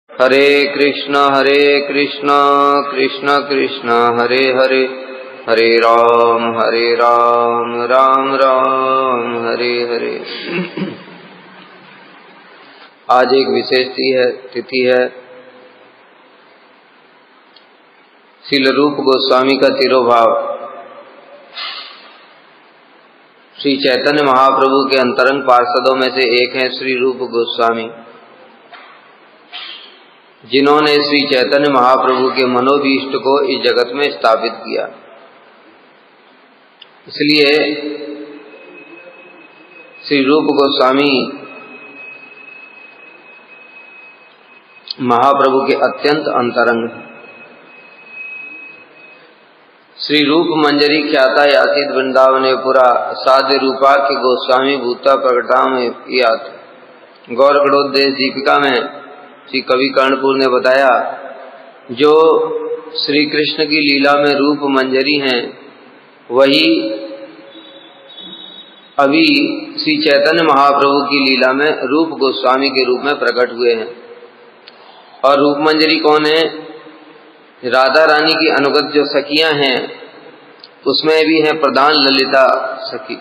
हरे कृष्ण कृष्ण कृष्ण हरे हरे, हरे राम राम राम हरे हरे। आज एक विशेष तिथि है। श्रील रूप गोस्वामी का तिरोभाव। श्री चैतन्य महाप्रभु के अंतरंग पार्षदों में से एक हैं श्री रूप गोस्वामी, जिन्होंने श्री चैतन्य महाप्रभु के मनोभीष्ट को इस जगत में स्थापित किया। इसलिए श्री रूप गोस्वामी महाप्रभु के अत्यंत अंतरंग हैं। श्री रूप मंजरी ख्याता याचित वृंदावने पुरा, साध्य रूपा के गोस्वामी भूता प्रकटा में कियात। गौर गणोद्देश दीपिका में श्री कवि कर्णपुर ने बताया, जो श्री कृष्ण की लीला में रूप मंजरी हैं, वही अभी श्री चैतन्य महाप्रभु की लीला में रूप गोस्वामी के रूप में प्रकट हुए हैं। और रूप मंजरी कौन है? राधा रानी की अनुगत जो सखियां हैं, उसमें भी है प्रधान ललिता सखी।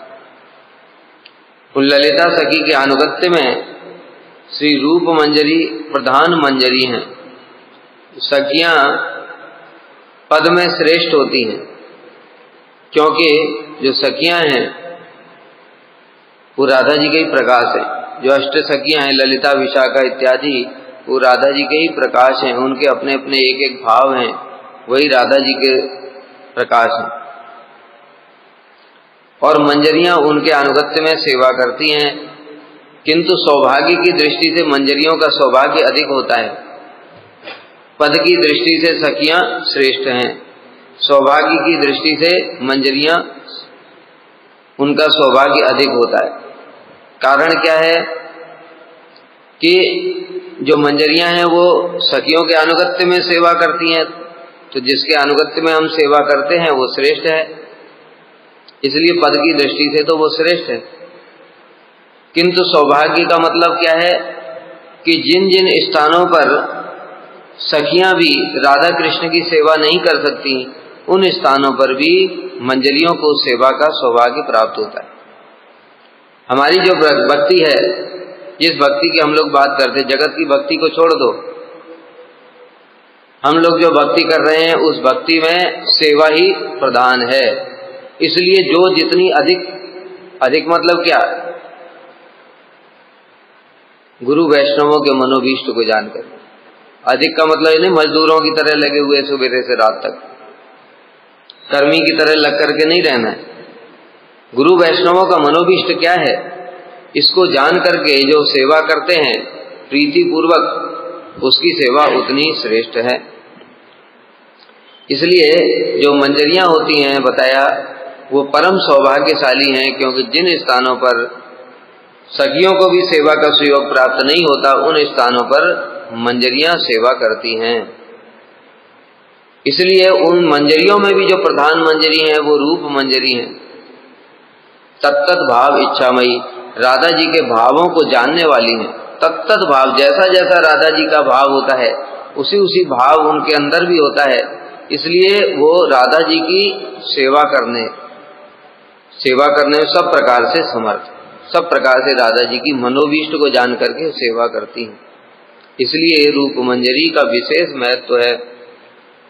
उन ललिता सखी के अनुगत्य में श्री रूप मंजरी प्रधान मंजरी हैं। सखियां पद में श्रेष्ठ होती हैं, क्योंकि जो सखियां हैं वो राधा जी के ही प्रकाश है। जो अष्ट सखियां हैं, ललिता विशाखा इत्यादि, वो राधा जी के ही प्रकाश हैं। उनके अपने अपने एक एक भाव हैं, वही राधा जी के प्रकाश हैं। और मंजरियां उनके अनुगत्य में सेवा करती हैं, किंतु सौभाग्य की दृष्टि से मंजरियों का सौभाग्य अधिक होता है। पद की दृष्टि से सखियां श्रेष्ठ हैं, सौभाग्य की दृष्टि से मंजरियां, उनका सौभाग्य अधिक होता है। कारण क्या है कि जो मंजरियां हैं वो सखियों के अनुगत्य में सेवा करती हैं, तो जिसके अनुगत्य में हम सेवा करते हैं वो श्रेष्ठ है, इसलिए पद की दृष्टि से तो वो श्रेष्ठ है। किंतु सौभाग्य का मतलब क्या है कि जिन जिन स्थानों पर सखियां भी राधा कृष्ण की सेवा नहीं कर सकती, उन स्थानों पर भी मंजरियों को सेवा का सौभाग्य प्राप्त होता है। हमारी जो भक्ति है, जिस भक्ति की हम लोग बात करते हैं, जगत की भक्ति को छोड़ दो, हम लोग जो भक्ति कर रहे हैं उस भक्ति में सेवा ही प्रधान है। इसलिए जो जितनी अधिक मतलब क्या? गुरु वैष्णवों के मनोभीष्ट को जानकर। अधिक का मतलब नहीं मजदूरों की तरह लगे हुए सुबह से रात तक, कर्मी की तरह लग करके नहीं रहना है। गुरु वैष्णवों का मनोभीष्ट क्या है, इसको जान करके जो सेवा करते हैं प्रीति पूर्वक, उसकी सेवा उतनी श्रेष्ठ है। इसलिए जो मंजरियां होती हैं, बताया, वो परम सौभाग्यशाली हैं, क्योंकि जिन स्थानों पर सखियों को भी सेवा का सुयोग प्राप्त नहीं होता, उन स्थानों पर मंजरियां सेवा करती हैं। इसलिए उन मंजरियों में भी जो प्रधान मंजरी हैं वो रूप मंजरी हैं। तत्त भाव इच्छामयी, राधा जी के भावों को जानने वाली हैं। तत्त भाव, जैसा जैसा राधा जी का भाव होता है उसी उसी भाव उनके अंदर भी होता है। इसलिए वो राधा जी की सेवा करने में सब प्रकार से समर्थ, सब प्रकार से राधा जी की मनोभीष्ट को जान करके सेवा करती हैं। इसलिए रूप मंजरी का विशेष महत्व है।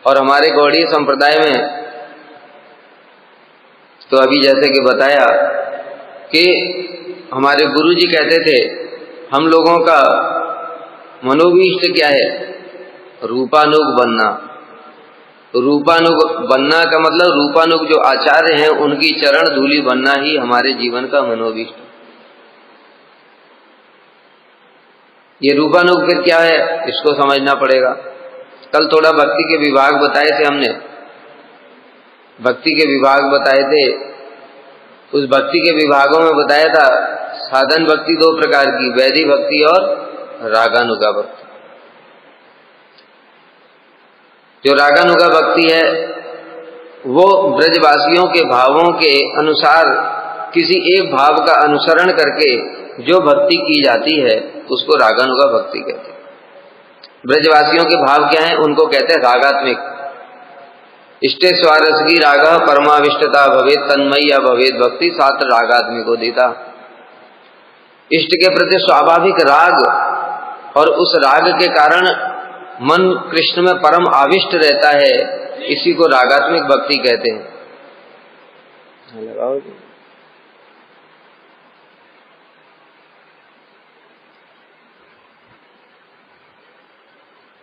और हमारे गौड़ीय संप्रदाय में तो अभी जैसे कि बताया कि हमारे गुरु जी कहते थे, हम लोगों का मनोभीष्ट क्या है? रूपानुग बनना। रूपानुग बनना का मतलब रूपानुग जो आचार्य हैं उनकी चरण धूलि बनना ही हमारे जीवन का मनोभीष्ट। ये रूपानुग फिर क्या है, इसको समझना पड़ेगा। कल थोड़ा भक्ति के विभाग बताए थे हमने, भक्ति के विभाग बताए थे। उस भक्ति के विभागों में बताया था साधन भक्ति दो प्रकार की, वैधि भक्ति और रागानुगा भक्ति। जो रागानुगा भक्ति है वो ब्रजवासियों के भावों के अनुसार किसी एक भाव का अनुसरण करके जो भक्ति की जाती है उसको रागानुगा भक्ति कहते हैं। ब्रजवासियों के भाव क्या हैं? उनको कहते हैं रागात्मिक। इष्टे स्वारस की राग परमाविष्टता भवेत तन्मय्या भवेत भक्ति सात्र रागात्मिको देता। इष्ट के प्रति स्वाभाविक राग और उस राग के कारण मन कृष्ण में परम आविष्ट रहता है, इसी को रागात्मिक भक्ति कहते हैं।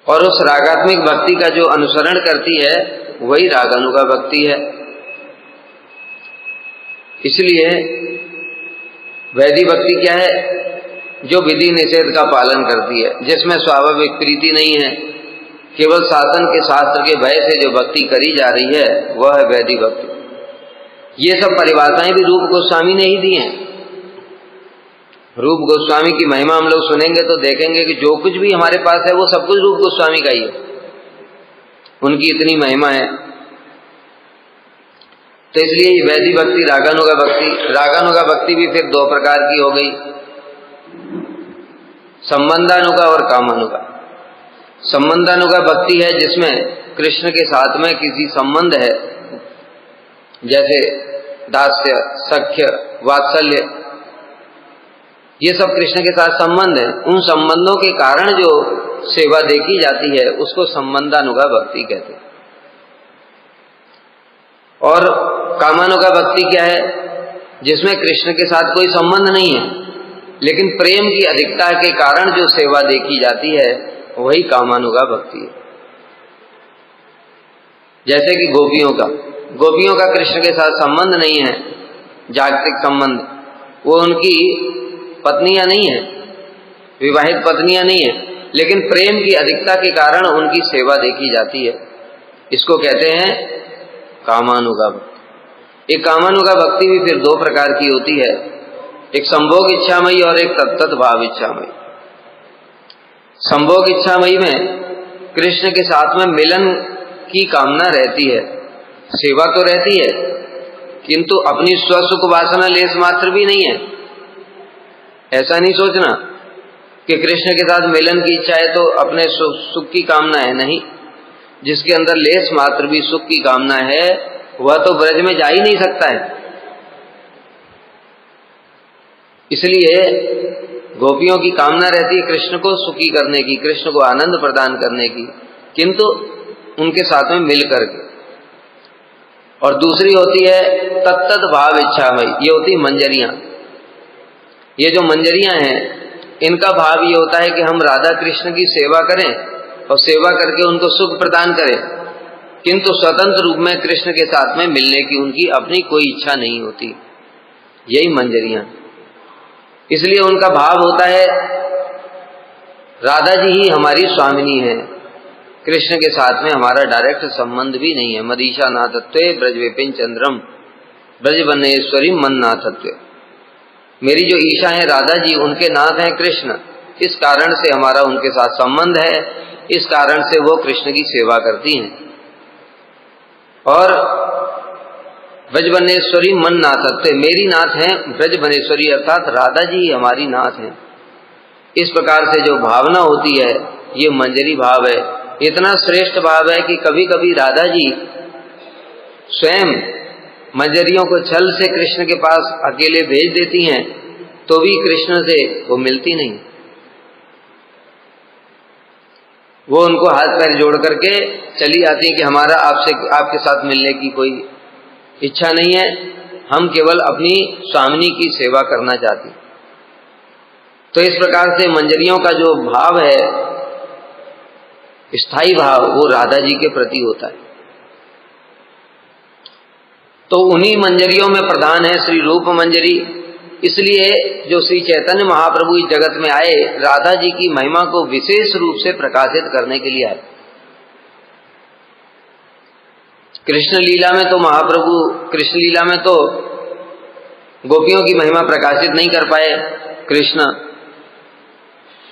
और उस रागात्मिक भक्ति का जो अनुसरण करती है वही रागानुगा भक्ति है। इसलिए वैदिक भक्ति क्या है? जो विधि निषेध का पालन करती है, जिसमें स्वाभाविक प्रीति नहीं है, केवल शासन के शास्त्र के भय से जो भक्ति करी जा रही है वह है वैदिक भक्ति। ये सब परिभाषाएं भी रूप गोस्वामी ने ही दी हैं। रूप गोस्वामी की महिमा हम लोग सुनेंगे तो देखेंगे कि जो कुछ भी हमारे पास है वो सब कुछ रूप गोस्वामी का ही है, उनकी इतनी महिमा है। तो इसलिए वैदिक भक्ति, रागानुगा भक्ति। रागानुगा भक्ति भी फिर दो प्रकार की हो गई, संबंधानुगा और कामानुगा। संबंधानुगा भक्ति है जिसमें कृष्ण के साथ में किसी संबंध है, जैसे दास्य, सख्य, वात्सल्य, ये सब कृष्ण के साथ संबंध है। उन संबंधों के कारण जो सेवा देखी जाती है उसको संबंधानुगा भक्ति कहते हैं। और कामानुगा भक्ति क्या है? जिसमें कृष्ण के साथ कोई संबंध नहीं है, लेकिन प्रेम की अधिकता के कारण जो सेवा देखी जाती है वही कामानुगा भक्ति है। जैसे कि गोपियों का कृष्ण के साथ संबंध नहीं है, जागतिक संबंध, वो उनकी पत्नियां नहीं है, विवाहित पत्नियां नहीं है, लेकिन प्रेम की अधिकता के कारण उनकी सेवा देखी जाती है। इसको कहते हैं कामानुगा भक्ति। एक कामानुगा भक्ति भी फिर दो प्रकार की होती है, एक संभोग इच्छामयी और एक तत्त भाव इच्छामयी। संभोग इच्छामयी में कृष्ण के साथ में मिलन की कामना रहती है, सेवा तो रहती है, किंतु अपनी स्वसुख वासना लेस मात्र भी नहीं है। ऐसा नहीं सोचना कि कृष्ण के साथ मिलन की इच्छा है तो अपने सुख की कामना है, नहीं। जिसके अंदर लेस मात्र भी सुख की कामना है वह तो ब्रज में जा ही नहीं सकता है। इसलिए गोपियों की कामना रहती है कृष्ण को सुखी करने की, कृष्ण को आनंद प्रदान करने की, किंतु उनके साथ में मिल करके। और दूसरी होती है तत्त भाव इच्छामयी, ये होती मंजरियां। ये जो मंजरियां हैं इनका भाव ये होता है कि हम राधा कृष्ण की सेवा करें और सेवा करके उनको सुख प्रदान करें, किंतु स्वतंत्र रूप में कृष्ण के साथ में मिलने की उनकी अपनी कोई इच्छा नहीं होती। यही मंजरियां। इसलिए उनका भाव होता है राधा जी ही हमारी स्वामिनी है, कृष्ण के साथ में हमारा डायरेक्ट संबंध भी नहीं है। मदीशा नाथत्वे ब्रज विपिन चंद्रम ब्रज बन्नेश्वरी मन नाथत्वे। मेरी जो ईशा है राधा जी, उनके नाथ हैं कृष्ण, इस कारण से हमारा उनके साथ संबंध है, इस कारण से वो कृष्ण की सेवा करती हैं। और ब्रजबनेश्वरी मन नाथत्वे, मेरी नाथ हैं ब्रजबनेश्वरी, अर्थात राधा जी हमारी नाथ हैं। इस प्रकार से जो भावना होती है ये मंजरी भाव है। इतना श्रेष्ठ भाव है कि कभी कभी राधा जी स्वयं मंजरियों को छल से कृष्ण के पास अकेले भेज देती हैं, तो भी कृष्ण से वो मिलती नहीं। वो उनको हाथ पैर जोड़ करके चली आती हैं कि हमारा आपके साथ मिलने की कोई इच्छा नहीं है, हम केवल अपनी स्वामिनी की सेवा करना चाहती। तो इस प्रकार से मंजरियों का जो भाव है, स्थायी भाव, वो राधा जी के प्रति होता है। तो उन्हीं मंजरियों में प्रधान है श्री रूप मंजरी। इसलिए जो श्री चैतन्य महाप्रभु इस जगत में आए, राधा जी की महिमा को विशेष रूप से प्रकाशित करने के लिए आए। कृष्ण लीला में तो महाप्रभु कृष्ण लीला में तो गोपियों की महिमा प्रकाशित नहीं कर पाए कृष्ण,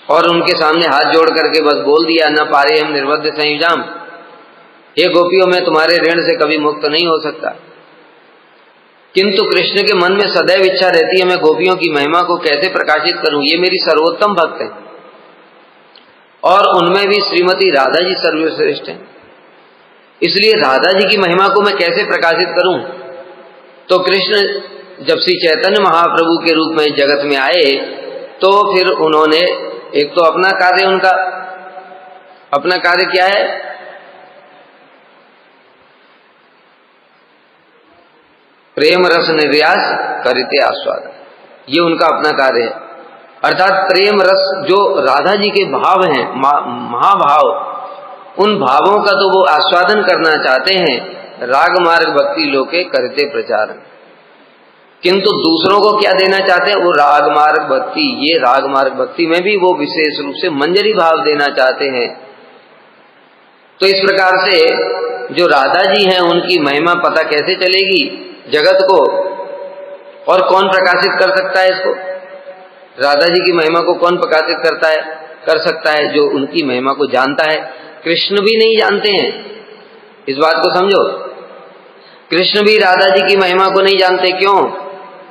और उनके सामने हाथ जोड़ करके बस बोल दिया, न पारे हम निर्बद्ध संयुजाम, हे गोपियों मैं तुम्हारे ऋण से कभी मुक्त नहीं हो सकता। किंतु कृष्ण के मन में सदैव इच्छा रहती है मैं गोपियों की महिमा को कैसे प्रकाशित करूं, ये मेरी सर्वोत्तम भक्त है। और उनमें भी श्रीमती राधा जी सर्वश्रेष्ठ हैं। इसलिए राधा जी की महिमा को मैं कैसे प्रकाशित करूं? तो कृष्ण जब श्री चैतन्य महाप्रभु के रूप में जगत में आए तो फिर उन्होंने एक तो अपना कार्य, उनका अपना कार्य क्या है? प्रेम रस निर्यास करिते आस्वादन, ये उनका अपना कार्य है। अर्थात प्रेम रस जो राधा जी के भाव हैं, महाभाव, उन भावों का तो वो आस्वादन करना चाहते हैं। राग मार्ग भक्ति लोके करते प्रचार, किंतु दूसरों को क्या देना चाहते हैं? वो राग मार्ग भक्ति, ये राग मार्ग भक्ति में भी वो विशेष रूप से मंजरी भाव देना चाहते हैं। तो इस प्रकार से जो राधा जी हैं उनकी महिमा पता कैसे चलेगी जगत को, और कौन प्रकाशित कर सकता है इसको? राधा जी की महिमा को कौन प्रकाशित करता है, कर सकता है? जो उनकी महिमा को जानता है। कृष्ण भी नहीं जानते हैं, इस बात को समझो। कृष्ण भी राधा जी की महिमा को नहीं जानते। क्यों?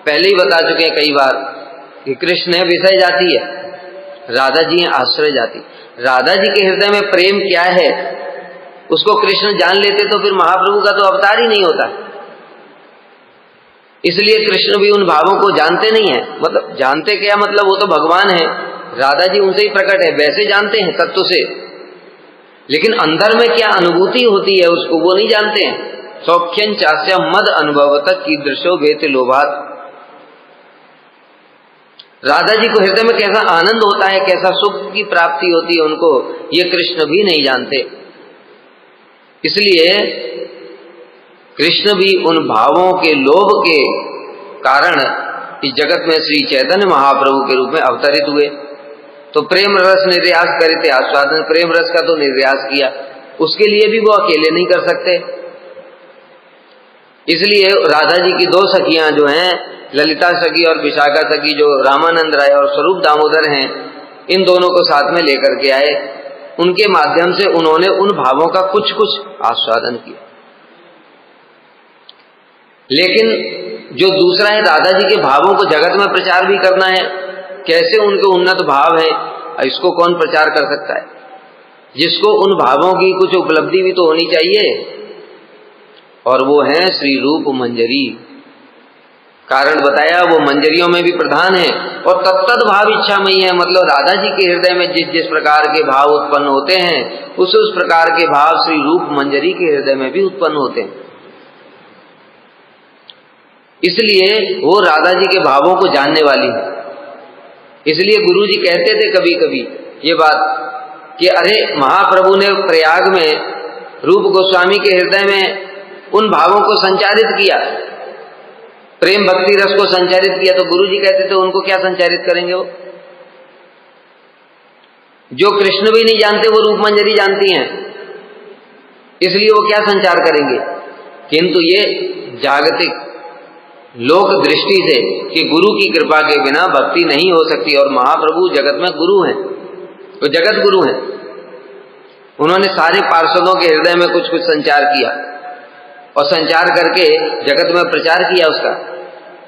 पहले ही बता चुके हैं कई बार कि कृष्ण है विषय जाति है, राधा जी है आश्रय जाति। राधा जी के हृदय में प्रेम क्या है उसको कृष्ण जान लेते तो फिर महाप्रभु का तो अवतार ही नहीं होता। इसलिए कृष्ण भी उन भावों को जानते नहीं है। मतलब जानते क्या, मतलब वो तो भगवान है, राधा जी उनसे ही प्रकट है, वैसे जानते हैं तत्व से, लेकिन अंदर में क्या अनुभूति होती है उसको वो नहीं जानते हैं। सौख्यं चास्य मद अनुभवत कीदृशो वेत लोभात, राधा जी को हृदय में कैसा आनंद होता है, कैसा सुख की प्राप्ति होती है उनको, ये कृष्ण भी नहीं जानते। इसलिए कृष्ण भी उन भावों के लोभ के कारण इस जगत में श्री चैतन्य महाप्रभु के रूप में अवतरित हुए। तो प्रेम रस निर्यास करते आस्वादन, प्रेम रस का तो निर्यास किया, उसके लिए भी वो अकेले नहीं कर सकते। इसलिए राधा जी की दो सखियां जो हैं, ललिता सखी और विशाखा सखी, जो रामानंद राय और स्वरूप दामोदर हैं, इन दोनों को साथ में लेकर के आए। उनके माध्यम से उन्होंने उन भावों का कुछ कुछ आस्वादन किया। लेकिन जो दूसरा है, राधा जी के भावों को जगत में प्रचार भी करना है, कैसे उनके उन्नत भाव है, इसको कौन प्रचार कर सकता है? जिसको उन भावों की कुछ उपलब्धि भी तो होनी चाहिए, और वो है श्री रूप मंजरी। कारण बताया, वो मंजरियों में भी प्रधान है और तत्तद भाव इच्छामयी है। मतलब राधा जी के हृदय में जिस जिस प्रकार के भाव उत्पन्न होते हैं उस प्रकार के भाव श्री रूप मंजरी के हृदय में भी उत्पन्न होते हैं। इसलिए वो राधा जी के भावों को जानने वाली है। इसलिए गुरु जी कहते थे कभी कभी ये बात कि अरे महाप्रभु ने प्रयाग में रूप गोस्वामी के हृदय में उन भावों को संचारित किया, प्रेम भक्ति रस को संचारित किया। तो गुरु जी कहते थे उनको क्या संचारित करेंगे? वो जो कृष्ण भी नहीं जानते वो रूप मंजरी जानती हैं, इसलिए वो क्या संचार करेंगे? किंतु ये जागतिक लोक दृष्टि से कि गुरु की कृपा के बिना भक्ति नहीं हो सकती, और महाप्रभु जगत में गुरु हैं, वो जगत गुरु हैं। उन्होंने सारे पार्षदों के हृदय में कुछ कुछ संचार किया और संचार करके जगत में प्रचार किया उसका।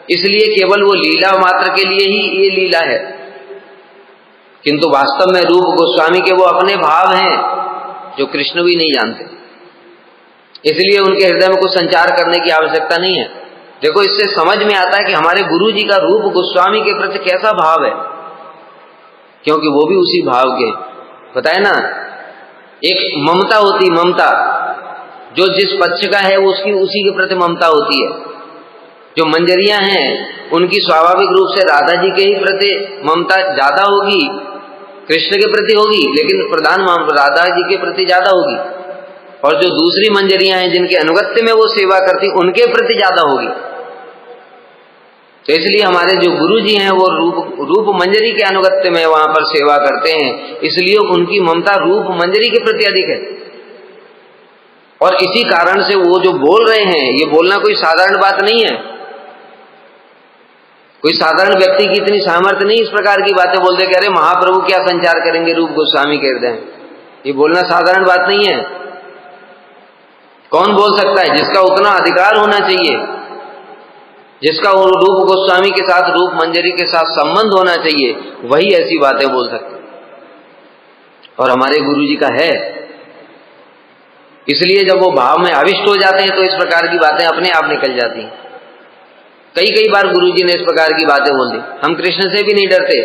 इसलिए केवल वो लीला मात्र के लिए ही ये लीला है, किंतु वास्तव में रूप गोस्वामी के वो अपने भाव हैं जो कृष्ण भी नहीं जानते। इसलिए उनके हृदय में कुछ संचार करने की आवश्यकता नहीं है। देखो, इससे समझ में आता है कि हमारे गुरु जी का रूप गोस्वामी के प्रति कैसा भाव है, क्योंकि वो भी उसी भाव के बताए ना। एक ममता होती, ममता जो जिस पक्ष का है उसकी उसी के प्रति ममता होती है। जो मंजरियां हैं उनकी स्वाभाविक रूप से राधा जी के ही प्रति ममता ज्यादा होगी, कृष्ण के प्रति होगी, लेकिन प्रधान राधा जी के प्रति ज्यादा होगी। और जो दूसरी मंजरियां हैं जिनके अनुगत्य में वो सेवा करती, उनके प्रति ज्यादा होगी। तो इसलिए हमारे जो गुरु जी हैं वो रूप मंजरी के अनुगत्य में वहां पर सेवा करते हैं, इसलिए उनकी ममता रूप मंजरी के प्रति अधिक है। और इसी कारण से वो जो बोल रहे हैं, ये बोलना कोई साधारण बात नहीं है। कोई साधारण व्यक्ति की इतनी सामर्थ्य नहीं इस प्रकार की बातें बोलते कि अरे महाप्रभु क्या संचार करेंगे रूप गोस्वामी के हृदय। ये बोलना साधारण बात नहीं है। कौन बोल सकता है? जिसका उतना अधिकार होना चाहिए, जिसका रूप गोस्वामी के साथ, रूप मंजरी के साथ संबंध होना चाहिए, वही ऐसी बातें बोल सकते। और हमारे गुरु जी का है। इसलिए जब वो भाव में आविष्ट हो जाते हैं तो इस प्रकार की बातें अपने आप निकल जाती हैं। कई बार गुरु जी ने इस प्रकार की बातें बोल दी। हम कृष्ण से भी नहीं डरते,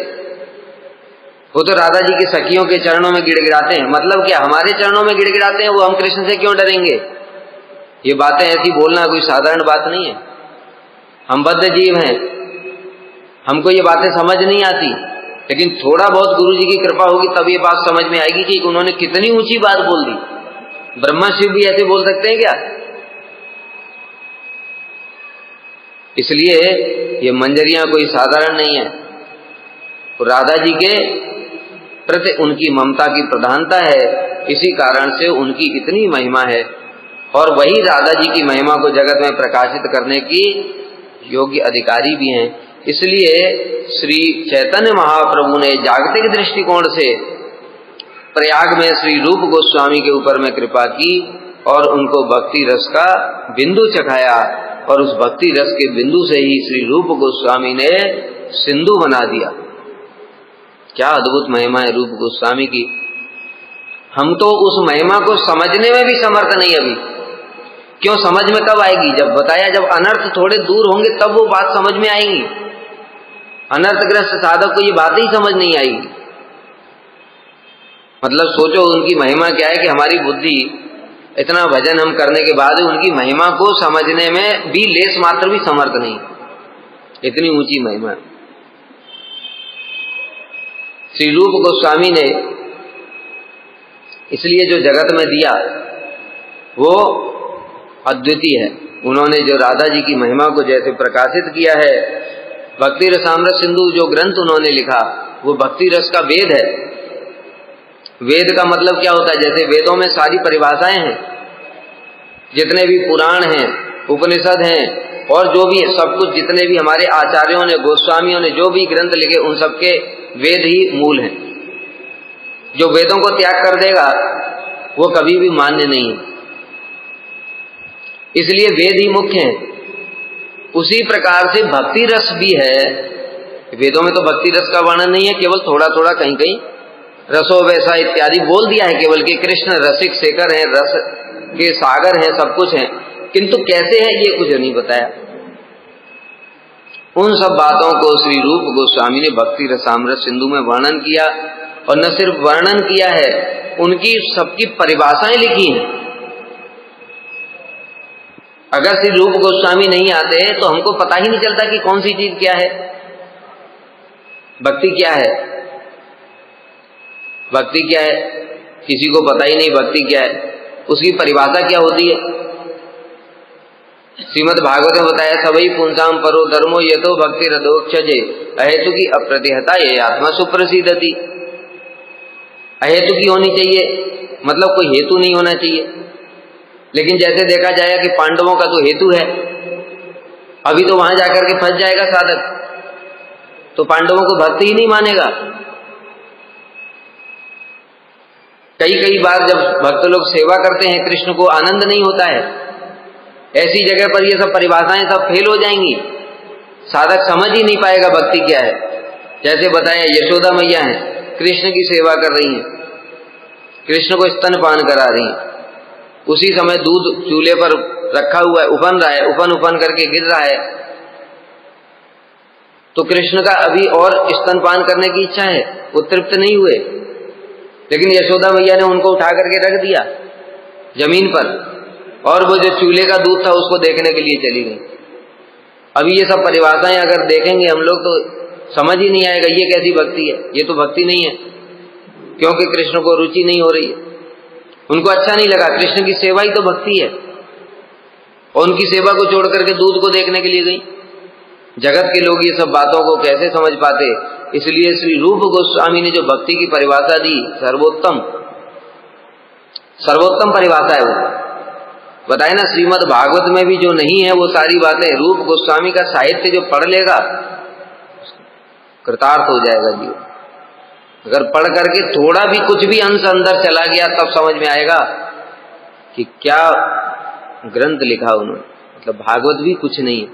वो तो राधा जी की सखियों के चरणों में गिड़गिड़ाते हैं। मतलब क्या, हमारे चरणों में गिड़गिड़ाते हैं, वो हम कृष्ण से क्यों डरेंगे? ये बातें ऐसी बोलना कोई साधारण बात नहीं है। हम बद्ध जीव हैं, हमको ये बातें समझ नहीं आती, लेकिन थोड़ा बहुत गुरु जी की कृपा होगी तब ये बात समझ में आएगी कि उन्होंने कितनी ऊंची बात बोल दी। ब्रह्मा शिव भी ऐसे बोल सकते हैं क्या? इसलिए ये मंजरियां कोई साधारण नहीं है। तो राधा जी के प्रति उनकी ममता की प्रधानता है, इसी कारण से उनकी इतनी महिमा है, और वही राधा जी की महिमा को जगत में प्रकाशित करने की योग्य अधिकारी भी हैं। इसलिए श्री चैतन्य महाप्रभु ने जागतिक दृष्टिकोण से प्रयाग में श्री रूप गोस्वामी के ऊपर में कृपा की और उनको भक्ति रस का बिंदु चखाया, और उस भक्ति रस के बिंदु से ही श्री रूप गोस्वामी ने सिंधु बना दिया। क्या अद्भुत महिमा है रूप गोस्वामी की। हम तो उस महिमा को समझने में भी समर्थ नहीं अभी। क्यों? समझ में कब आएगी? जब बताया, जब अनर्थ थोड़े दूर होंगे तब वो बात समझ में आएगी। अनर्थग्रस्त साधक को ये बात ही समझ नहीं आएगी। मतलब सोचो उनकी महिमा क्या है कि हमारी बुद्धि इतना भजन हम करने के बाद उनकी महिमा को समझने में भी लेस मात्र भी समर्थ नहीं। इतनी ऊंची महिमा श्री रूप गोस्वामी ने इसलिए जो जगत में दिया वो अद्वितीय है। उन्होंने जो राधा जी की महिमा को जैसे प्रकाशित किया है, भक्ति रसामृत सिंधु जो ग्रंथ उन्होंने लिखा वो भक्ति रस का वेद है। वेद का मतलब क्या होता है? जैसे वेदों में सारी परिभाषाएं हैं, जितने भी पुराण हैं, उपनिषद हैं, और जो भी सब कुछ, जितने भी हमारे आचार्यों ने, गोस्वामियों ने जो भी ग्रंथ लिखे, उन सबके वेद ही मूल हैं। जो वेदों को त्याग कर देगा वो कभी भी मान्य नहीं है। इसलिए वेद ही मुख्य हैं। उसी प्रकार से भक्ति रस भी है। वेदों में तो भक्ति रस का वर्णन नहीं है, केवल थोड़ा थोड़ा कहीं कहीं रसो वैसा इत्यादि बोल दिया है केवल कि कृष्ण रसिक शेखर हैं, रस के सागर हैं, सब कुछ हैं, किंतु कैसे है ये कुछ नहीं बताया। उन सब बातों को श्री रूप गोस्वामी ने भक्ति रसामृत सिंधु में वर्णन किया, और न सिर्फ वर्णन किया है, उनकी सबकी परिभाषाएं लिखी हैं। अगर श्री रूप गोस्वामी नहीं आते तो हमको पता ही नहीं चलता कि कौन सी चीज क्या है, भक्ति क्या है। भक्ति क्या है किसी को पता ही नहीं, भक्ति क्या है, उसकी परिभाषा क्या होती है। श्रीमद् भागवत में बताया, सवई पुंसाम परो धर्मो यतो भक्ति रदोक्षजे अहेतु की अप्रतिहता ये आत्मा सुप्रसिद्धति। अहेतु की होनी चाहिए, मतलब कोई हेतु नहीं होना चाहिए। लेकिन जैसे देखा जाएगा कि पांडवों का तो हेतु है, अभी तो वहां जाकर के फंस जाएगा साधक, तो पांडवों को भक्ति ही नहीं मानेगा। कई बार जब भक्त लोग सेवा करते हैं कृष्ण को आनंद नहीं होता है, ऐसी जगह पर ये सब परिभाषाएं सब फेल हो जाएंगी, साधक समझ ही नहीं पाएगा भक्ति क्या है। जैसे बताया, यशोदा मैया हैं, कृष्ण की सेवा कर रही हैं, कृष्ण को स्तनपान करा रही हैं, उसी समय दूध चूल्हे पर रखा हुआ है, उफन रहा है, उफन करके गिर रहा है, तो कृष्ण का अभी और स्तनपान करने की इच्छा है, वो तृप्त नहीं हुए, लेकिन यशोदा मैया ने उनको उठा करके रख दिया जमीन पर, और वो जो चूल्हे का दूध था उसको देखने के लिए चली गई। अभी ये सब परिभाषाएं अगर देखेंगे हम लोग तो समझ ही नहीं आएगा ये कैसी भक्ति है, ये तो भक्ति नहीं है, क्योंकि कृष्ण को रुचि नहीं हो रही है, उनको अच्छा नहीं लगा। कृष्ण की सेवा ही तो भक्ति है, और उनकी सेवा को छोड़ करके दूध को देखने के लिए गई। जगत के लोग ये सब बातों को कैसे समझ पाते। इसलिए श्री रूप गोस्वामी ने जो भक्ति की परिभाषा दी, सर्वोत्तम परिभाषा है वो। बताए ना, श्रीमद् भागवत में भी जो नहीं है वो सारी बातें रूप गोस्वामी का साहित्य जो पढ़ लेगा कृतार्थ हो जाएगा जीव। अगर पढ़ करके थोड़ा भी कुछ भी अंश अंदर चला गया तब समझ में आएगा कि क्या ग्रंथ लिखा उन्होंने। मतलब भागवत भी कुछ नहीं है,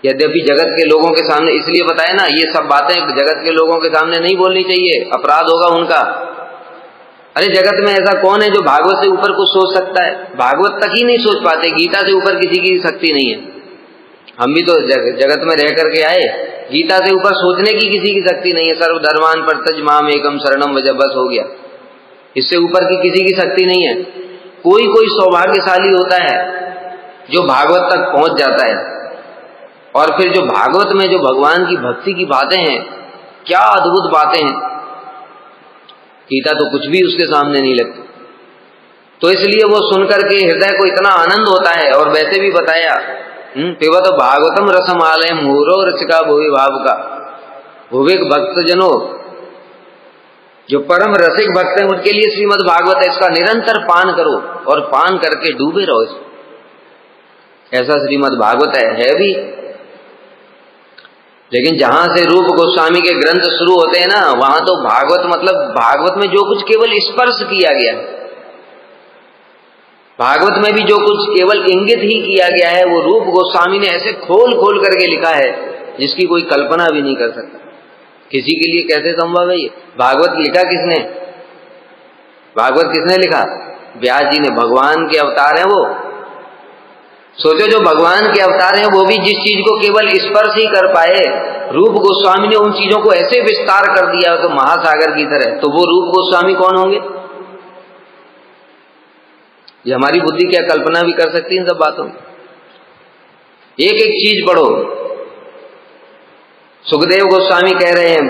यद्यपि जगत के लोगों के सामने, इसलिए बताया ना ये सब बातें जगत के लोगों के सामने नहीं बोलनी चाहिए, अपराध होगा उनका। अरे जगत में ऐसा कौन है जो भागवत से ऊपर कुछ सोच सकता है? भागवत तक ही नहीं सोच पाते, गीता से ऊपर किसी की शक्ति नहीं है। हम भी तो जगत में रह करके आए, गीता से ऊपर सोचने की किसी की शक्ति नहीं है। सर्वधर्मान परतज माम एकम शरणम व्रज, बस हो गया, इससे ऊपर की किसी की शक्ति नहीं है। कोई कोई सौभाग्यशाली होता है जो भागवत तक पहुंच जाता है, और फिर जो भागवत में जो भगवान की भक्ति की बातें हैं, क्या अद्भुत बातें हैं, गीता तो कुछ भी उसके सामने नहीं लगती। तो इसलिए वो सुनकर के हृदय को इतना आनंद होता है। और वैसे भी बताया, पिबत भागवतम रसमालयम मुहुरो रसिका भुवि भावुका, भुविक भक्त जनों, जो परम रसिक भक्त हैं उनके लिए श्रीमद् भागवत है, इसका निरंतर पान करो और पान करके डूबे रहो इसमें। ऐसा श्रीमद् भागवत है भी। लेकिन जहां से रूप गोस्वामी के ग्रंथ शुरू होते हैं ना, वहां तो भागवत मतलब भागवत में जो कुछ केवल स्पर्श किया गया है, भागवत में भी जो कुछ केवल इंगित ही किया गया है, वो रूप गोस्वामी ने ऐसे खोल खोल करके लिखा है जिसकी कोई कल्पना भी नहीं कर सकता। किसी के लिए कैसे संभव है ये? भागवत लिखा किसने? भागवत किसने लिखा? व्यास जी ने। भगवान के अवतार हैं वो। सोचो, जो भगवान के अवतार हैं वो भी जिस चीज को केवल स्पर्श ही कर पाए, रूप गोस्वामी ने उन चीजों को ऐसे विस्तार कर दिया तो महासागर की तरह, तो वो रूप गोस्वामी कौन होंगे? ये हमारी बुद्धि क्या कल्पना भी कर सकती है इन सब बातों में? एक एक चीज पढ़ो। सुखदेव गोस्वामी कह रहे हैं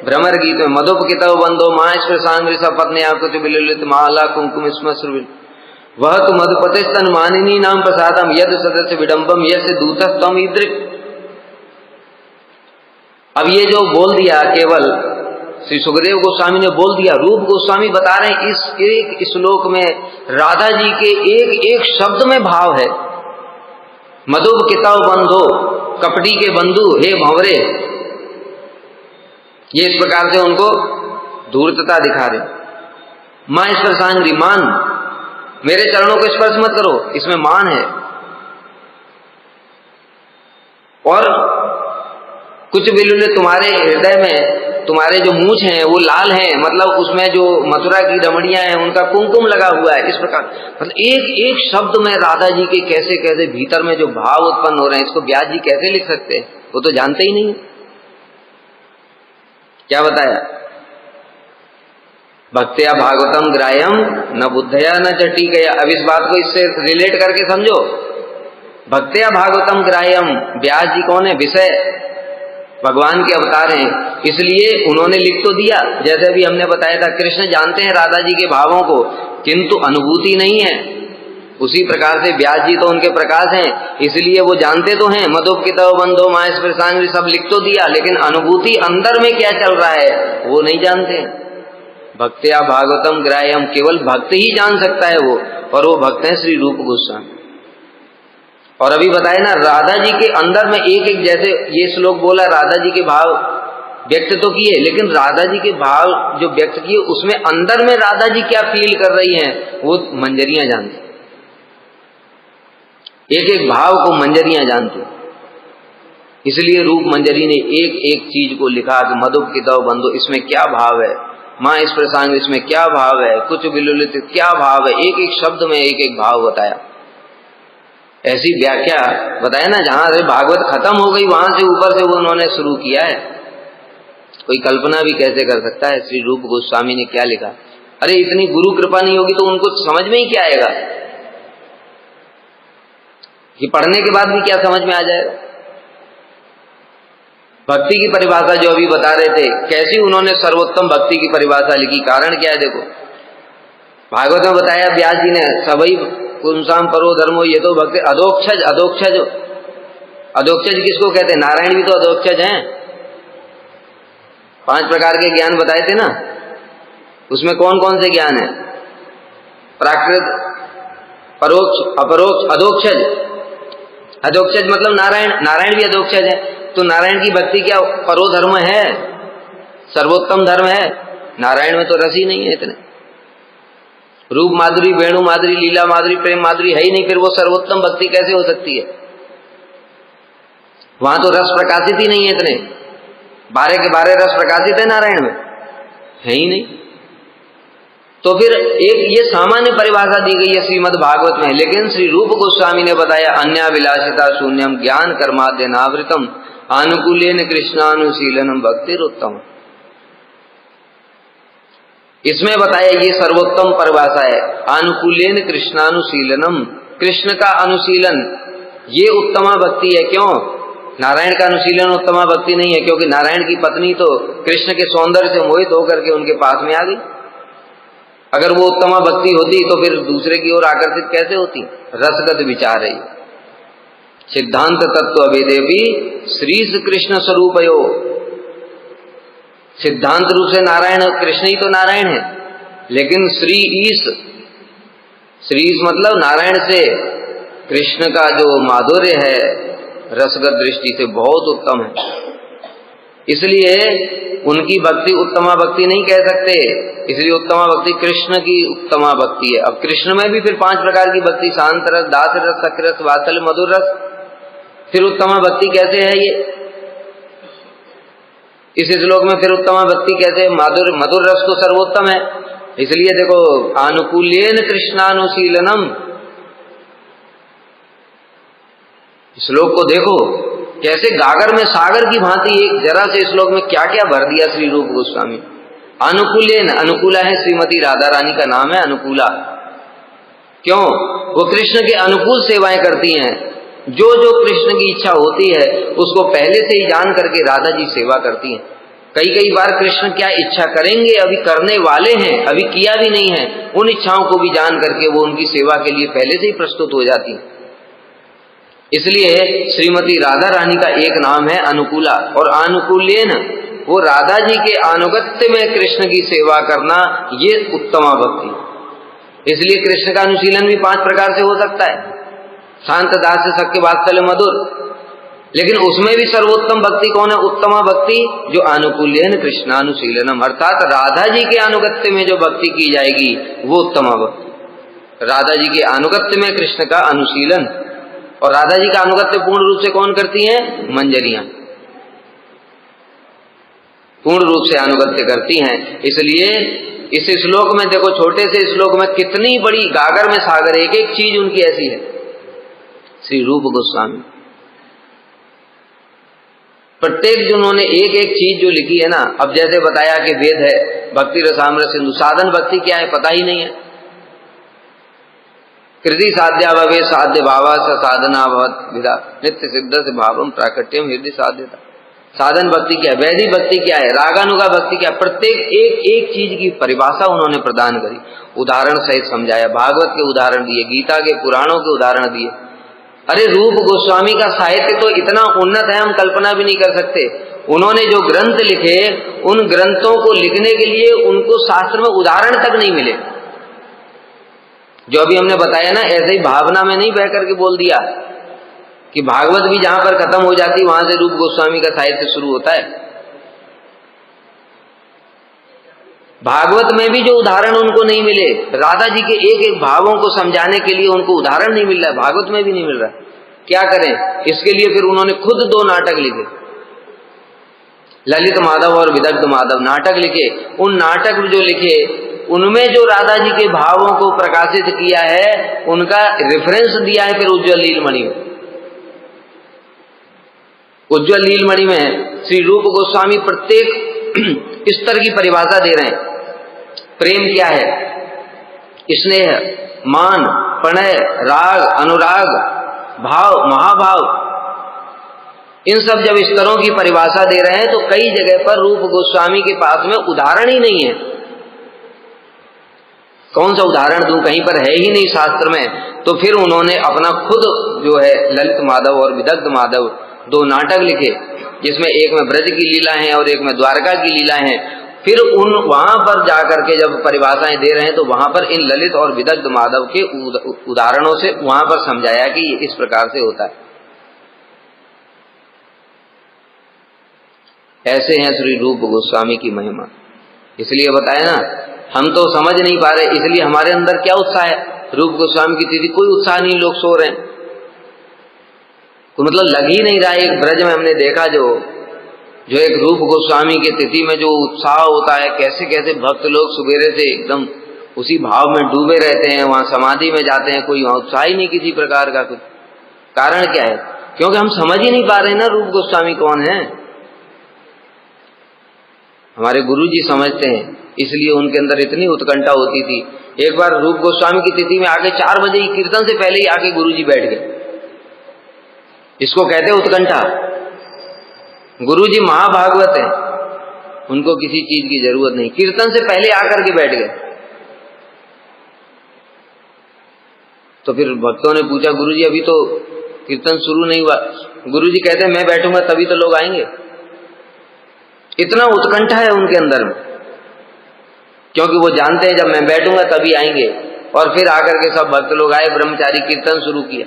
भ्रमर गीत में, मधुपकितव बंधो माहेश्वर सांग्री सपत्ने आकुति बिललित माला कुंकुम स्मश्रुविल, वह तो मधुपते स्तन मानिनी नाम प्रसादम यद सदस्य विडंबम यस्य दूतः त्वम ईदृक्। अब ये जो बोल दिया, केवल श्री सुखदेव गोस्वामी ने बोल दिया, रूप गोस्वामी बता रहे हैं इस एक श्लोक में राधा जी के एक एक शब्द में भाव है। मधुपकितव बंधो, कपटी के बंधु, हे भंवरे, ये इस प्रकार से उनको धूर्तता दिखा रहे। मां ईश्वर सांग्री, मान, मेरे चरणों को स्पर्श मत करो, इसमें मान है। और कुछ बिल्कुल तुम्हारे हृदय में, तुम्हारे जो मूछ हैं वो लाल हैं, मतलब उसमें जो मथुरा की रमणियां हैं उनका कुमकुम लगा हुआ है। इस प्रकार मतलब एक एक शब्द में राधा जी के कैसे कैसे भीतर में जो भाव उत्पन्न हो रहे हैं, इसको व्यास जी कैसे लिख सकते हैं? वो तो जानते ही नहीं। क्या बताया? भक्त्या भागवतम ग्राह्यम न बुद्धया न जटिकया। अब इस बात को इससे रिलेट करके समझो। भक्त्या भागवतम ग्राह्यम, व्यास जी कौन है? विषय, भगवान के अवतार हैं, इसलिए उन्होंने लिख तो दिया। जैसे भी हमने बताया था, कृष्ण जानते हैं राधा जी के भावों को, किंतु अनुभूति नहीं है। उसी प्रकार से व्यास जी तो उनके प्रकाश हैं, इसलिए वो जानते तो हैं। मधुपकितव बंधो माहेश्वर सांग्री सब लिख तो दिया, लेकिन अनुभूति अंदर में क्या चल रहा है वो नहीं जानते। भक्त्या भागवतम ग्राह्यम, केवल भक्त ही जान सकता है वो, और वो भक्त है श्री रूप गोस्वामी। और अभी बताया ना, राधा जी के अंदर में एक एक, जैसे ये श्लोक बोला, राधा जी के भाव व्यक्त तो किए, लेकिन राधा जी के भाव जो व्यक्त किए उसमें अंदर में राधा जी क्या फील कर रही हैं वो मंजरियां जानती। एक एक भाव को मंजरियां जानती, इसलिए रूप मंजरी ने एक एक चीज को लिखा कि मधुपकितव बंधु, इसमें क्या भाव है, मां इस प्रसंग इसमें क्या भाव है, कुछ बिलुलित क्या भाव है, एक एक शब्द में एक एक भाव बताया। ऐसी व्याख्या बताया ना, जहां से भागवत खत्म हो गई वहां से ऊपर से वो उन्होंने शुरू किया है। कोई कल्पना भी कैसे कर सकता है श्री रूप गोस्वामी ने क्या लिखा? अरे इतनी गुरु कृपा नहीं होगी तो उनको समझ में ही क्या आएगा, कि पढ़ने के बाद भी क्या समझ में आ जाएगा। भक्ति की परिभाषा जो अभी बता रहे थे, कैसी उन्होंने सर्वोत्तम भक्ति की परिभाषा लिखी, कारण क्या है देखो। भागवत में बताया व्यास जी ने, सभी पुंसाम परो धर्मो ये तो भक्ति अधोक्षज। अधोक्षज, अधोक्षज किसको कहते हैं? नारायण भी तो अधोक्षज हैं। 5 प्रकार के ज्ञान बताए थे ना, उसमें कौन कौन से ज्ञान है? प्राकृत, परोक्ष, अपरोक्ष, अधोक्षज। अधोक्षज मतलब नारायण, नारायण भी अधोक्षज है। तो नारायण की भक्ति क्या परो धर्म है, सर्वोत्तम धर्म है? नारायण में तो रस ही नहीं है इतने। रूप माधुरी, वेणु माधुरी, लीला माधुरी, प्रेम माधुरी है ही नहीं, फिर वो सर्वोत्तम भक्ति कैसे हो सकती है? वहां तो रस प्रकाशित ही नहीं है इतने। 12 के 12 रस प्रकाशित है नारायण में? है ही नहीं। तो फिर एक ये सामान्य परिभाषा दी गई है श्रीमद् भागवत में, लेकिन श्री रूप गोस्वामी ने बताया अन्याभिलाषिता शून्यम ज्ञान कर्माद्यनावृतम आनुकूल्येन कृष्णानुशीलनम भक्तिरुत्तम। इसमें बताया ये सर्वोत्तम परिभाषा है, आनुकूल्येन कृष्णानुशीलनम, कृष्ण का अनुशीलन ये उत्तमा भक्ति है। क्यों? नारायण का अनुशीलन उत्तमा भक्ति नहीं है, क्योंकि नारायण की पत्नी तो कृष्ण के सौंदर्य से मोहित होकर के उनके पास में आ गई। अगर वो उत्तमा भक्ति होती तो फिर दूसरे की ओर आकर्षित कैसे होती? रसगत विचार है। सिद्धांत तत्व अभेदे भी श्री कृष्ण स्वरूपयो, सिद्धांत रूप से नारायण कृष्ण ही तो नारायण है, लेकिन श्री ईश मतलब नारायण से कृष्ण का जो माधुर्य है रसगत दृष्टि से बहुत उत्तम है। इसलिए उनकी भक्ति उत्तमा भक्ति नहीं कह सकते, इसलिए उत्तमा भक्ति कृष्ण की उत्तमा भक्ति है। अब कृष्ण में भी फिर 5 प्रकार की भक्ति, शांत रस, दास रस, सख रस, वात्सल्य, मधुर रस, फिर उत्तमा भक्ति कैसे है ये? इस श्लोक में फिर उत्तमा भक्ति कैसे? मधुर रस तो सर्वोत्तम है। इसलिए देखो आनुकूल्येन कृष्णानुशीलनम, श्लोक को देखो कैसे गागर में सागर की भांति एक जरा से श्लोक में क्या क्या भर दिया श्री रूप गोस्वामी। अनुकूल्येन, अनुकूला है श्रीमती राधा रानी का नाम है अनुकूला। क्यों? वो कृष्ण के अनुकूल सेवाएं करती हैं। जो जो कृष्ण की इच्छा होती है उसको पहले से ही जान करके राधा जी सेवा करती हैं। कई बार कृष्ण क्या इच्छा करेंगे, अभी करने वाले हैं, अभी किया भी नहीं है, उन इच्छाओं को भी जान करके वो उनकी सेवा के लिए पहले से ही प्रस्तुत हो जाती है। इसलिए श्रीमती राधा रानी का एक नाम है अनुकूला। और आनुकूल्येन, वो राधा जी के अनुगत्य में कृष्ण की सेवा करना, ये उत्तमा भक्ति। इसलिए कृष्ण का अनुशीलन भी 5 प्रकार से हो सकता है, शांत, दास, सख्य, वात्सल्य, मधुर, लेकिन उसमें भी सर्वोत्तम भक्ति कौन है? उत्तमा भक्ति जो आनुकूल्येन कृष्णानुशीलनम, अर्थात राधा जी के अनुगत्य में जो भक्ति की जाएगी वो उत्तमा भक्ति। राधा जी के अनुगत्य में कृष्ण का अनुशीलन, और राधा जी का अनुगत्य पूर्ण रूप से कौन करती हैं? मंजरियां पूर्ण रूप से अनुगत्य करती हैं। इसलिए इस श्लोक में देखो, छोटे से श्लोक में कितनी बड़ी गागर में सागर, एक एक चीज उनकी ऐसी है। श्री रूप गोस्वामी प्रत्येक जो उन्होंने एक एक चीज जो लिखी है ना, अब जैसे बताया कि वेद है, भक्ति रसामृत सिंधु, साधन भक्ति क्या है पता ही नहीं है। कृति साध्या भवे साध्य भावा स साधना भवत विदा नित्य सिद्ध से भावम प्राकट्यम हृदय साध्यता। साधन भक्ति क्या है, वैदिक भक्ति क्या है, रागानुगा भक्ति क्या है, प्रत्येक एक एक चीज की परिभाषा उन्होंने प्रदान करी, उदाहरण सहित समझाया। भागवत के उदाहरण दिए, गीता के पुराणों के उदाहरण दिए। अरे रूप गोस्वामी का साहित्य तो इतना उन्नत है, हम कल्पना भी नहीं कर सकते। उन्होंने जो ग्रंथ लिखे, उन ग्रंथों को लिखने के लिए उनको शास्त्र में उदाहरण तक नहीं मिले। जो अभी हमने बताया ना, ऐसे ही भावना में नहीं बह करके बोल दिया कि भागवत भी जहां पर खत्म हो जाती वहां से रूप गोस्वामी का साहित्य शुरू होता है। भागवत में भी जो उदाहरण उनको नहीं मिले, राधा जी के एक एक भावों को समझाने के लिए उनको उदाहरण नहीं मिल रहा है, भागवत में भी नहीं मिल रहा है। क्या करें? इसके लिए फिर उन्होंने खुद 2 नाटक लिखे, ललित माधव और विदग्ध माधव नाटक लिखे। उन नाटक जो लिखे उनमें जो राधा जी के भावों को प्रकाशित किया है, उनका रेफरेंस दिया है फिर उज्ज्वल लीलमणि में। उज्ज्वल लीलमणि में श्री रूप गोस्वामी प्रत्येक स्तर की परिभाषा दे रहे हैं। प्रेम क्या है, स्नेह, मान, प्रणय, राग, अनुराग, भाव, महाभाव, इन सब जब स्तरों की परिभाषा दे रहे हैं तो कई जगह पर रूप गोस्वामी के पास में उदाहरण ही नहीं है। कौन सा उदाहरण दूं, कहीं पर है ही नहीं शास्त्र में। तो फिर उन्होंने अपना खुद जो है ललित माधव और विदग्ध माधव 2 नाटक लिखे, जिसमें एक में ब्रज की लीला है और एक में द्वारका की लीला है। फिर वहां पर जाकर के जब परिभाषाएं दे रहे हैं तो वहां पर इन ललित और विदग्ध माधव के उदाहरणों से वहां पर समझाया कि ये इस प्रकार से होता है। ऐसे हैं श्री रूप गोस्वामी की महिमा। इसलिए बताया ना, हम तो समझ नहीं पा रहे, इसलिए हमारे अंदर क्या उत्साह है। रूप गोस्वामी की तिथि कोई उत्साह नहीं, लोग सो रहे हैं, तो मतलब लग ही नहीं रहा है। एक ब्रज में हमने देखा जो एक रूप गोस्वामी की तिथि में जो उत्साह होता है, कैसे कैसे भक्त लोग सुबेरे से एकदम उसी भाव में डूबे रहते हैं, वहां समाधि में जाते हैं, कोई वहां उत्साह ही नहीं किसी प्रकार का। कुछ कारण क्या है? क्योंकि हम समझ ही नहीं पा रहे ना रूप गोस्वामी कौन है। हमारे गुरु जी समझते हैं, इसलिए उनके अंदर इतनी उत्कंठा होती थी। एक बार रूप गोस्वामी की तिथि में आके 4 बजे की कीर्तन से पहले ही आके गुरु जी बैठ गए। इसको कहते उत्कंठा। गुरु जी महाभागवत है, उनको किसी चीज की जरूरत नहीं, कीर्तन से पहले आकर के बैठ गए। तो फिर भक्तों ने पूछा, गुरु जी अभी तो कीर्तन शुरू नहीं हुआ। गुरु जी कहते हैं मैं बैठूंगा तभी तो लोग आएंगे। इतना उत्कंठा है उनके अंदर में, क्योंकि वो जानते हैं जब मैं बैठूंगा तभी आएंगे। और फिर आकर के सब भक्त लोग आए, ब्रह्मचारी कीर्तन शुरू किया।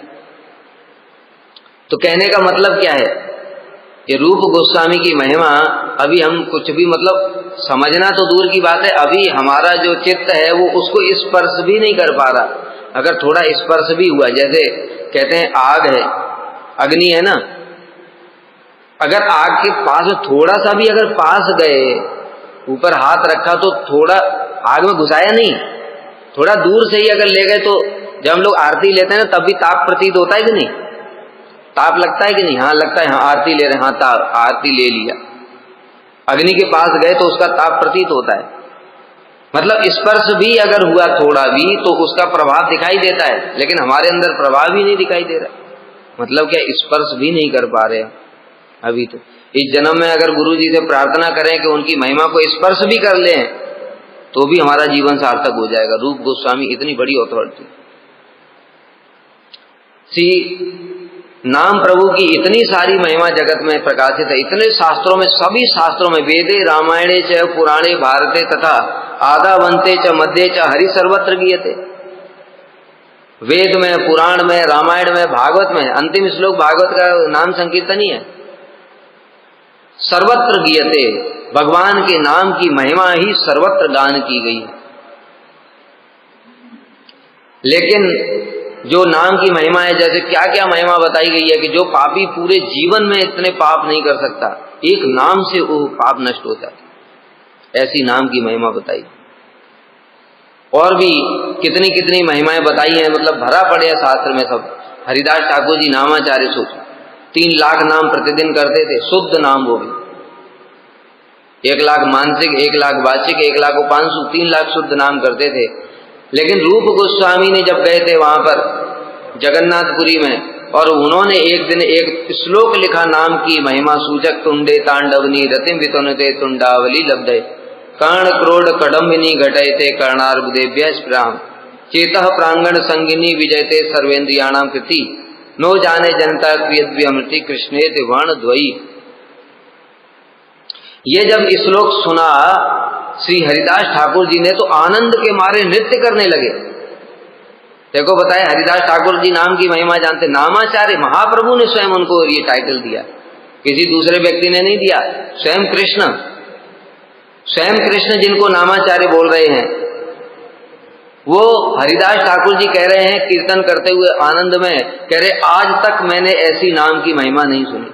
तो कहने का मतलब क्या है? ये रूप गोस्वामी की महिमा अभी हम कुछ भी मतलब समझना तो दूर की बात है, अभी हमारा जो चित्त है वो उसको स्पर्श भी नहीं कर पा रहा। अगर थोड़ा स्पर्श भी हुआ, जैसे कहते हैं आग है, अग्नि है ना, अगर आग के पास थोड़ा सा भी अगर पास गए, ऊपर हाथ रखा तो थोड़ा आग में घुसाया नहीं, थोड़ा दूर से ही अगर ले गए, तो जब हम लोग आरती लेते हैं ना तब भी ताप प्रतीत होता है कि नहीं? ताप लगता है कि नहीं? हाँ लगता है। हाँ आरती ले रहे, हाँ ताप, आरती ले लिया। अग्नि के पास गए तो उसका ताप प्रतीत होता है। मतलब स्पर्श भी अगर हुआ थोड़ा भी तो उसका प्रभाव दिखाई देता है, लेकिन हमारे अंदर प्रभाव भी नहीं दिखाई दे रहा। मतलब क्या? स्पर्श भी नहीं कर पा रहे अभी। तो इस जन्म में अगर गुरु जी से प्रार्थना करें कि उनकी महिमा को स्पर्श भी कर लें तो भी हमारा जीवन सार्थक हो जाएगा। रूप गोस्वामी इतनी बड़ी अथॉरिटी। नाम प्रभु की इतनी सारी महिमा जगत में प्रकाशित है, इतने शास्त्रों में, सभी शास्त्रों में, वेदे रामायणे च पुराणे भारते तथा आदावंते च मध्य च हरि सर्वत्र गीयते। वेद में, पुराण में, रामायण में, भागवत में, अंतिम श्लोक भागवत का नाम संकीर्तन ही है। सर्वत्र गीयते, भगवान के नाम की महिमा ही सर्वत्र गान की गई है। लेकिन जो नाम की महिमा है, जैसे क्या क्या महिमा बताई गई है कि जो पापी पूरे जीवन में इतने पाप नहीं कर सकता, एक नाम से वो पाप नष्ट हो जाता, ऐसी नाम की महिमा बताई। और भी कितनी कितनी महिमाएं बताई हैं, मतलब भरा पड़े शास्त्र में सब। हरिदास ठाकुर जी नामाचार्य, सोचो 3 लाख नाम प्रतिदिन करते थे, शुद्ध नाम वो भी। 1 लाख मानसिक, 1 लाख वाचिक, 1 लाख उपांशु, 3 लाख शुद्ध नाम करते थे। लेकिन रूप गोस्वामी ने जब गए थे वहां पर जगन्नाथपुरी में, और उन्होंने एक दिन एक श्लोक लिखा नाम की महिमा सूचक, तुंडे तांडवनी रतिम वितुनते तुंडावली लब्धे कर्ण क्रोड कडम्बिनी घटयते कर्णार्बुदेभ्य स्पृहाम चेतः प्रांगण संगिनी विजयते सर्वेन्द्रियाणाम कृति नो जाने जनता क्रियद्व्यमृति कृष्णेति वर्ण द्वयी। ये जब श्लोक सुना श्री हरिदास ठाकुर जी ने तो आनंद के मारे नृत्य करने लगे। देखो बताए, हरिदास ठाकुर जी नाम की महिमा जानते, नामाचार्य, महाप्रभु ने स्वयं उनको ये टाइटल दिया, किसी दूसरे व्यक्ति ने नहीं दिया। स्वयं कृष्ण जिनको नामाचार्य बोल रहे हैं, वो हरिदास ठाकुर जी कह रहे हैं कीर्तन करते हुए आनंद में, कह रहे आज तक मैंने ऐसी नाम की महिमा नहीं सुनी।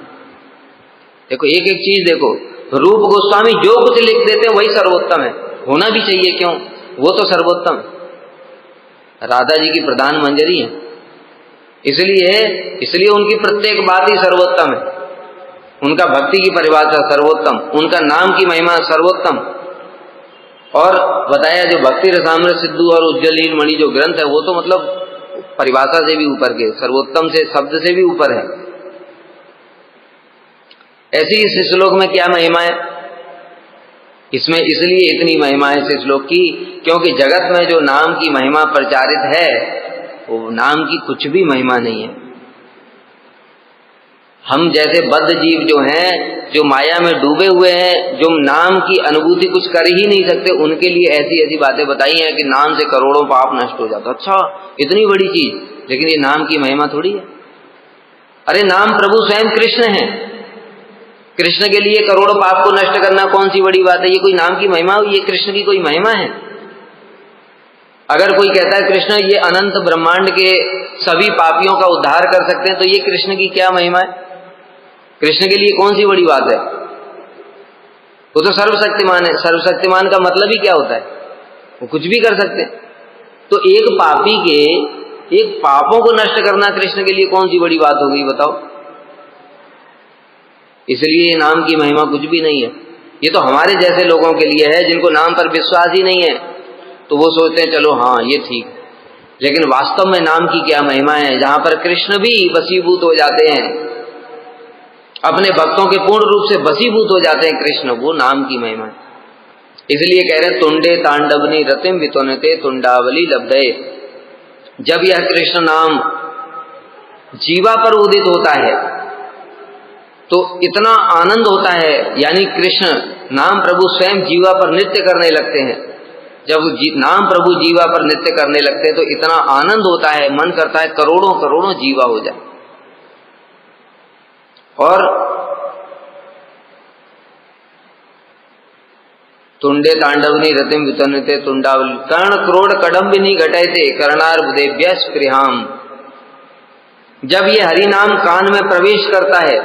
देखो एक एक चीज देखो, रूप गोस्वामी जो कुछ लिख देते हैं वही सर्वोत्तम है, होना भी चाहिए, क्यों? वो तो सर्वोत्तम। राधा जी की प्रधान मंजरी है, इसलिए उनकी प्रत्येक बात ही सर्वोत्तम है। उनका भक्ति की परिभाषा सर्वोत्तम, उनका नाम की महिमा सर्वोत्तम। और बताया जो भक्ति रसामृत सिद्धू और उज्जवलीन मणि जो ग्रंथ है, वो तो मतलब परिभाषा से भी ऊपर के, सर्वोत्तम से शब्द से भी ऊपर है। ऐसी इस श्लोक में क्या महिमा है? इसमें इसलिए इतनी महिमा है इस श्लोक की, क्योंकि जगत में जो नाम की महिमा प्रचारित है वो नाम की कुछ भी महिमा नहीं है। हम जैसे बद्ध जीव जो हैं, जो माया में डूबे हुए हैं, जो नाम की अनुभूति कुछ कर ही नहीं सकते, उनके लिए ऐसी ऐसी बातें बताई हैं कि नाम से करोड़ों पाप नष्ट हो जाता। अच्छा, इतनी बड़ी चीज, लेकिन ये नाम की महिमा थोड़ी है। अरे नाम प्रभु स्वयं कृष्ण है, कृष्ण के लिए करोड़ों पाप को नष्ट करना कौन सी बड़ी बात है? ये कोई नाम की महिमा हुई? ये कृष्ण की कोई महिमा है? अगर कोई कहता है कृष्ण ये अनंत ब्रह्मांड के सभी पापियों का उद्धार कर सकते हैं, तो ये कृष्ण की क्या महिमा है? कृष्ण के लिए कौन सी बड़ी बात है? वो तो सर्वशक्तिमान है। सर्वशक्तिमान का मतलब ही क्या होता है? वो कुछ भी कर सकते हैं। तो एक पापी के एक पापों को नष्ट करना कृष्ण के लिए कौन सी बड़ी बात हो गई बताओ। इसलिए ये नाम की महिमा कुछ भी नहीं है। ये तो हमारे जैसे लोगों के लिए है जिनको नाम पर विश्वास ही नहीं है, तो वो सोचते हैं चलो हाँ ये ठीक, लेकिन वास्तव में नाम की क्या महिमा है, जहां पर कृष्ण भी वशीभूत हो जाते हैं, अपने भक्तों के पूर्ण रूप से वशीभूत हो जाते हैं कृष्ण, वो नाम की महिमा है। इसलिए कह रहे तुंडे तांडवनी रतिम वितोनते तुंडावली लब्धे। जब यह कृष्ण नाम जीवा पर उदित होता है तो इतना आनंद होता है, यानी कृष्ण नाम प्रभु स्वयं जीवा पर नृत्य करने लगते हैं। जब नाम प्रभु जीवा पर नृत्य करने लगते हैं तो इतना आनंद होता है, मन करता है करोड़ों करोड़ों जीवा हो जाए। और तुंडे तांडवनी रतिम वितनते तुंडावली कर्ण क्रोड़ कडम्बिनी घटयते कर्णार्बुदेभ्य स्पृहाम। जब ये हरि नाम कान में प्रवेश करता है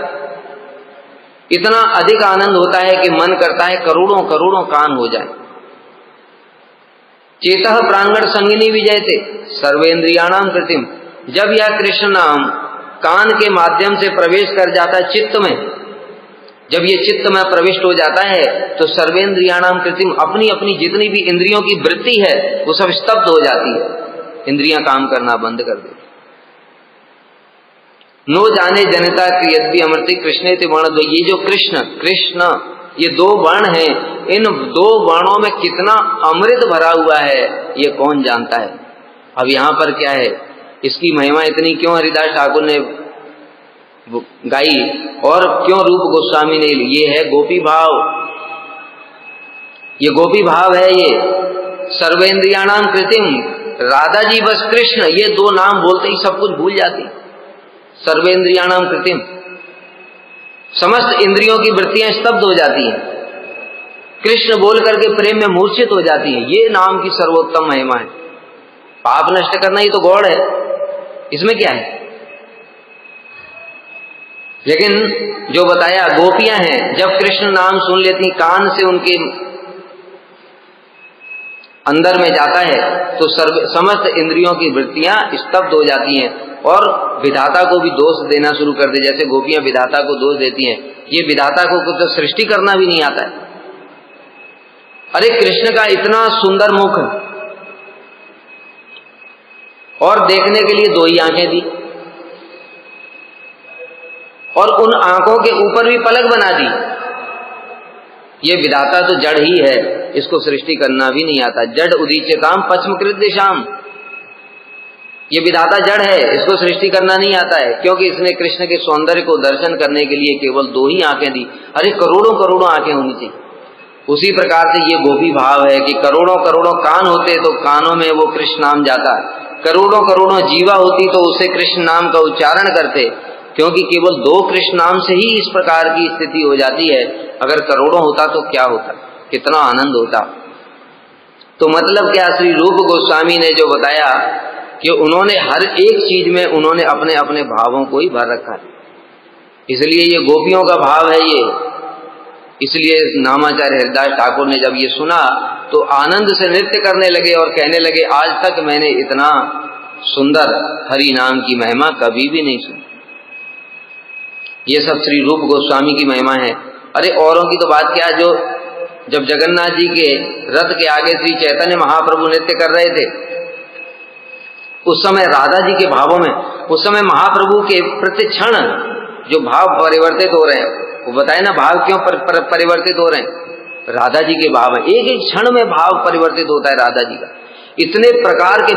इतना अधिक आनंद होता है कि मन करता है करोड़ों करोड़ों कान हो जाए। चेतः प्रांगण संगिनी विजयते सर्वेन्द्रियाणाम कृतिम। जब यह कृष्ण नाम कान के माध्यम से प्रवेश कर जाता है चित्त में, जब ये चित्त में प्रविष्ट हो जाता है तो सर्वेन्द्रियाणाम कृतिम, अपनी अपनी जितनी भी इंद्रियों की वृत्ति है वो सब स्तब्ध हो जाती है, इंद्रियां काम करना बंद कर देती। नो जाने जनता क्रियद्भि अमृति कृष्णे ते वर्ण दो। ये जो कृष्ण कृष्ण ये दो वर्ण हैं, इन दो वर्णों में कितना अमृत भरा हुआ है ये कौन जानता है। अब यहाँ पर क्या है, इसकी महिमा इतनी क्यों हरिदास ठाकुर ने गाई और क्यों रूप गोस्वामी ने, ये है गोपी भाव, ये गोपी भाव है। ये सर्वेन्द्रियाणाम कृतिम, राधा जी बस कृष्ण ये दो नाम बोलते ही सब कुछ भूल जाती। सर्वेन्द्रियाणाम कृतिम, समस्त इंद्रियों की वृत्तियां स्तब्ध हो जाती हैं, कृष्ण बोल करके प्रेम में मूर्छित हो जाती है। ये नाम की सर्वोत्तम महिमा है। पाप नष्ट करना ही तो गौड़ है, इसमें क्या है। लेकिन जो बताया गोपियां हैं, जब कृष्ण नाम सुन लेती कान से उनके अंदर में जाता है तो समस्त इंद्रियों की वृत्तियां स्तब्ध हो जाती हैं और विधाता को भी दोष देना शुरू कर दे। जैसे गोपियां विधाता को दोष देती हैं, ये विधाता को तो सृष्टि करना भी नहीं आता है। अरे कृष्ण का इतना सुंदर मुख और देखने के लिए दो ही आंखें दी और उन आंखों के ऊपर भी पलक बना दी। ये विधाता तो जड़ ही है, इसको सृष्टि करना भी नहीं आता। जड़ उदीच्य काम पश्चिमकृत दिशाम, ये विधाता जड़ है, इसको सृष्टि करना नहीं आता है, क्योंकि इसने कृष्ण के सौंदर्य को दर्शन करने के लिए केवल दो ही आंखें दी। अरे करोड़ों करोड़ों आंखें होनी चाहिए। उसी प्रकार से ये गोपी भाव है कि करोड़ों करोड़ों कान होते तो कानों में वो कृष्ण नाम जाता, करोड़ों करोड़ों जीवा होती तो उसे कृष्ण नाम का उच्चारण करते, क्योंकि केवल दो कृष्ण नाम से ही इस प्रकार की स्थिति हो जाती है। अगर करोड़ों होता तो क्या होता, कितना आनंद होता। तो मतलब क्या, श्री रूप गोस्वामी ने जो बताया कि उन्होंने हर एक चीज में उन्होंने अपने अपने भावों को ही भर रखा है, इसलिए ये गोपियों का भाव है ये। इसलिए नामाचार्य हरिदास ठाकुर ने जब ये सुना तो आनंद से नृत्य करने लगे और कहने लगे आज तक मैंने इतना सुंदर हरि नाम की महिमा कभी भी नहीं सुनी। ये सब श्री रूप गोस्वामी की महिमा है। अरे औरों की तो बात क्या, जो जब जगन्नाथ जी के रथ के आगे श्री चैतन्य महाप्रभु नृत्य कर रहे थे उस समय राधा जी के भावों में, उस समय महाप्रभु के प्रति क्षण जो भाव परिवर्तित हो रहे हैं, वो बताए ना भाव क्यों परिवर्तित हो रहे हैं। राधा जी के भाव है, एक एक क्षण में भाव परिवर्तित होता है राधा जी का। इतने प्रकार के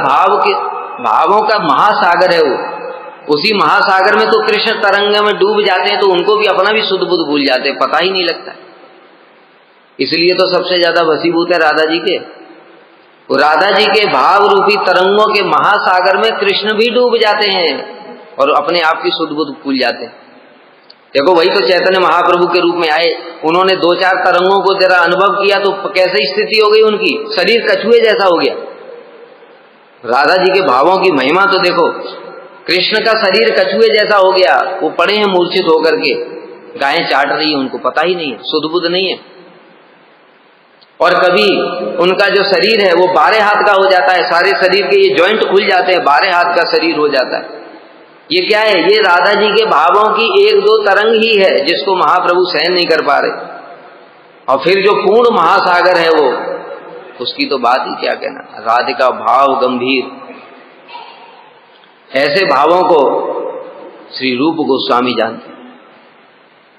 भावों का महासागर है वो। उसी महासागर में तो कृष्ण तरंग में डूब जाते हैं तो उनको भी अपना भी सुध बुध भूल जाते हैं, पता ही नहीं लगता। इसलिए तो सबसे ज्यादा वशीभूत है राधा जी के। राधा जी के भाव रूपी तरंगों के महासागर में कृष्ण भी डूब जाते हैं और अपने आप की सुध बुध भूल जाते हैं। देखो वही तो चैतन्य महाप्रभु के रूप में आए, उन्होंने दो चार तरंगों को जरा अनुभव किया तो कैसी स्थिति हो गई उनकी, शरीर कछुए जैसा हो गया। राधा जी के भावों की महिमा तो देखो, कृष्ण का शरीर कछुए जैसा हो गया, वो पड़े हैं मूर्छित होकर के, गायें चाट रही है, उनको पता ही नहीं है, सुध बुध नहीं है। और कभी उनका जो शरीर है वो 12 हाथ का हो जाता है, सारे शरीर के ये जॉइंट खुल जाते हैं, 12 हाथ का शरीर हो जाता है। ये क्या है? ये राधा जी के भावों की एक दो तरंग ही है जिसको महाप्रभु सहन नहीं कर पा रहे। और फिर जो पूर्ण महासागर है वो, उसकी तो बात ही क्या कहना। राधिका भाव गंभीर, ऐसे भावों को श्री रूप गोस्वामी जानते हैं।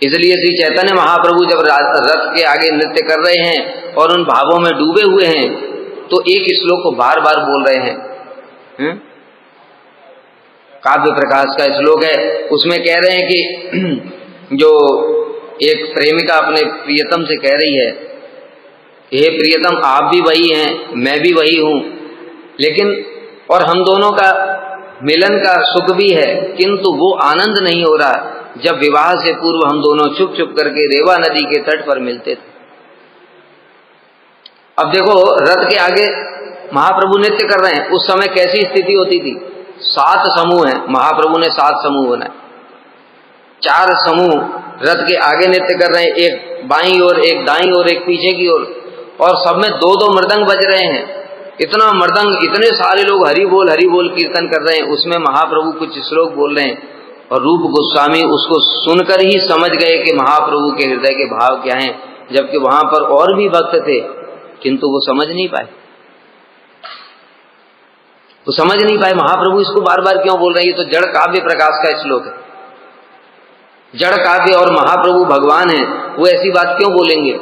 इसलिए श्री चैतन्य महाप्रभु जब रथ के आगे नृत्य कर रहे हैं और उन भावों में डूबे हुए हैं, तो एक श्लोक को बार बार बोल रहे हैं। काव्य प्रकाश का श्लोक है, उसमें कह रहे हैं कि जो एक प्रेमिका अपने प्रियतम से कह रही है, हे प्रियतम आप भी वही हैं, मैं भी वही हूं, लेकिन और हम दोनों का मिलन का सुख भी है, किंतु वो आनंद नहीं हो रहा जब विवाह से पूर्व हम दोनों चुप चुप करके रेवा नदी के तट पर मिलते थे। अब देखो रथ के आगे महाप्रभु नृत्य कर रहे हैं, उस समय कैसी स्थिति होती थी? 7 समूह हैं, महाप्रभु ने 7 समूह बनाए, 4 समूह रथ के आगे नृत्य कर रहे हैं, एक बाईं ओर, एक दाईं ओर, एक पीछे की ओर, और सब में 2-2 मृदंग बज रहे हैं। इतना मृदंग, इतने सारे लोग हरि बोल कीर्तन कर रहे हैं। उसमें महाप्रभु कुछ श्लोक बोल रहे हैं और रूप गोस्वामी उसको सुनकर ही समझ गए कि महाप्रभु के हृदय के भाव क्या हैं, जबकि वहां पर और भी भक्त थे, किंतु वो समझ नहीं पाए। वो समझ नहीं पाए महाप्रभु इसको बार बार क्यों बोल रहे हैं। ये तो जड़ काव्य प्रकाश का श्लोक है, जड़ काव्य, और महाप्रभु भगवान है, वो ऐसी बात क्यों बोलेंगे।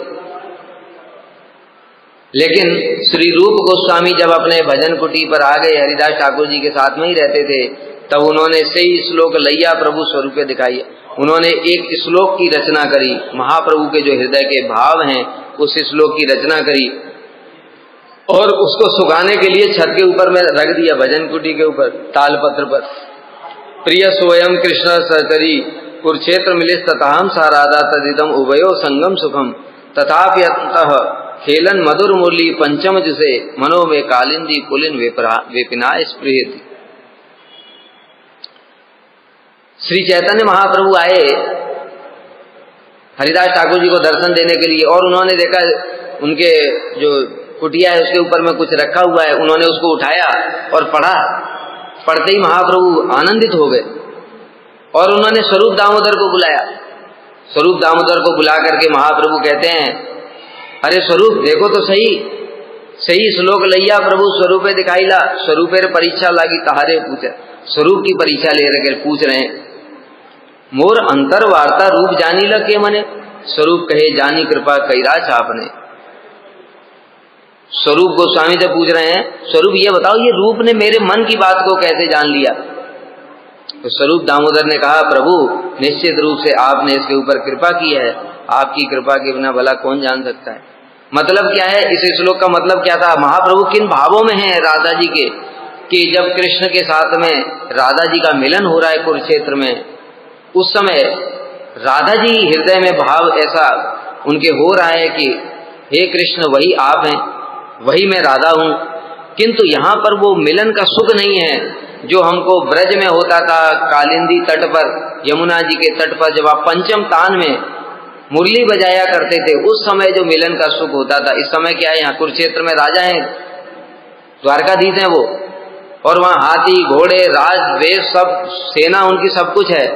लेकिन श्री रूप गोस्वामी जब अपने भजन कुटी पर आ गए, हरिदास ठाकुर जी के साथ में ही रहते थे, तब उन्होंने सही श्लोक लैया प्रभु स्वरूपे दिखाई। उन्होंने एक श्लोक की रचना करी, महाप्रभु के जो हृदय के भाव हैं उस श्लोक की रचना करी और उसको सुखाने के लिए छत के ऊपर में रख दिया, भजन कुटी के ऊपर तालपत्र पर। प्रिय स्वयं कृष्ण सहचरी कुरुक्षेत्र मिलिस तथाहम सा राधा तदिदम उभयो संगम सुखम तथापि अंतः खेलन मधुर मुरली पंचम जिसे मनो में कालिंदी पुलिन वेपिना स्पृहति। श्री चैतन्य महाप्रभु आए हरिदास ठाकुर जी को दर्शन देने के लिए, और उन्होंने देखा उनके जो कुटिया है उसके ऊपर में कुछ रखा हुआ है। उन्होंने उसको उठाया और पढ़ा। पढ़ते ही महाप्रभु आनंदित हो गए और उन्होंने स्वरूप दामोदर को बुलाया। स्वरूप दामोदर को बुला करके महाप्रभु कहते हैं, अरे स्वरूप देखो तो सही, सही श्लोक लैया प्रभु स्वरूपे दिखाईला, स्वरूपेर परीक्षा लागी तहारे पूछे। स्वरूप की परीक्षा ले रहे पूछ रहे हैं, मोर अंतर वार्ता रूप जानी लगे मने। स्वरूप कहे जानी कृपा कैरा आपने। स्वरूप गोस्वामी से पूछ रहे हैं, स्वरूप ये बताओ ये रूप ने मेरे मन की बात को कैसे जान लिया। तो स्वरूप दामोदर ने कहा, प्रभु निश्चित रूप से आपने इसके ऊपर कृपा की है, आपकी कृपा के बिना भला कौन जान सकता है। मतलब क्या है, इस श्लोक का मतलब क्या था, महाप्रभु किन भावों में हैं राधा जी के, कि जब कृष्ण के साथ में राधा जी का मिलन हो रहा है कुरुक्षेत्र में, उस समय राधा जी हृदय में भाव ऐसा उनके हो रहा है कि हे कृष्ण वही आप हैं, वही मैं राधा हूं। किंतु यहाँ पर वो मिलन का सुख नहीं है जो हमको ब्रज में होता था, कालिंदी तट पर, यमुना जी के तट पर, जब आप पंचम तान में मुरली बजाया करते थे, उस समय जो मिलन का सुख होता था। इस समय क्या है, यहाँ कुरुक्षेत्र में राजा हैं, द्वारकाधीश हैं वो, और वहाँ हाथी घोड़े राज वेश सब सेना उनकी सब कुछ है।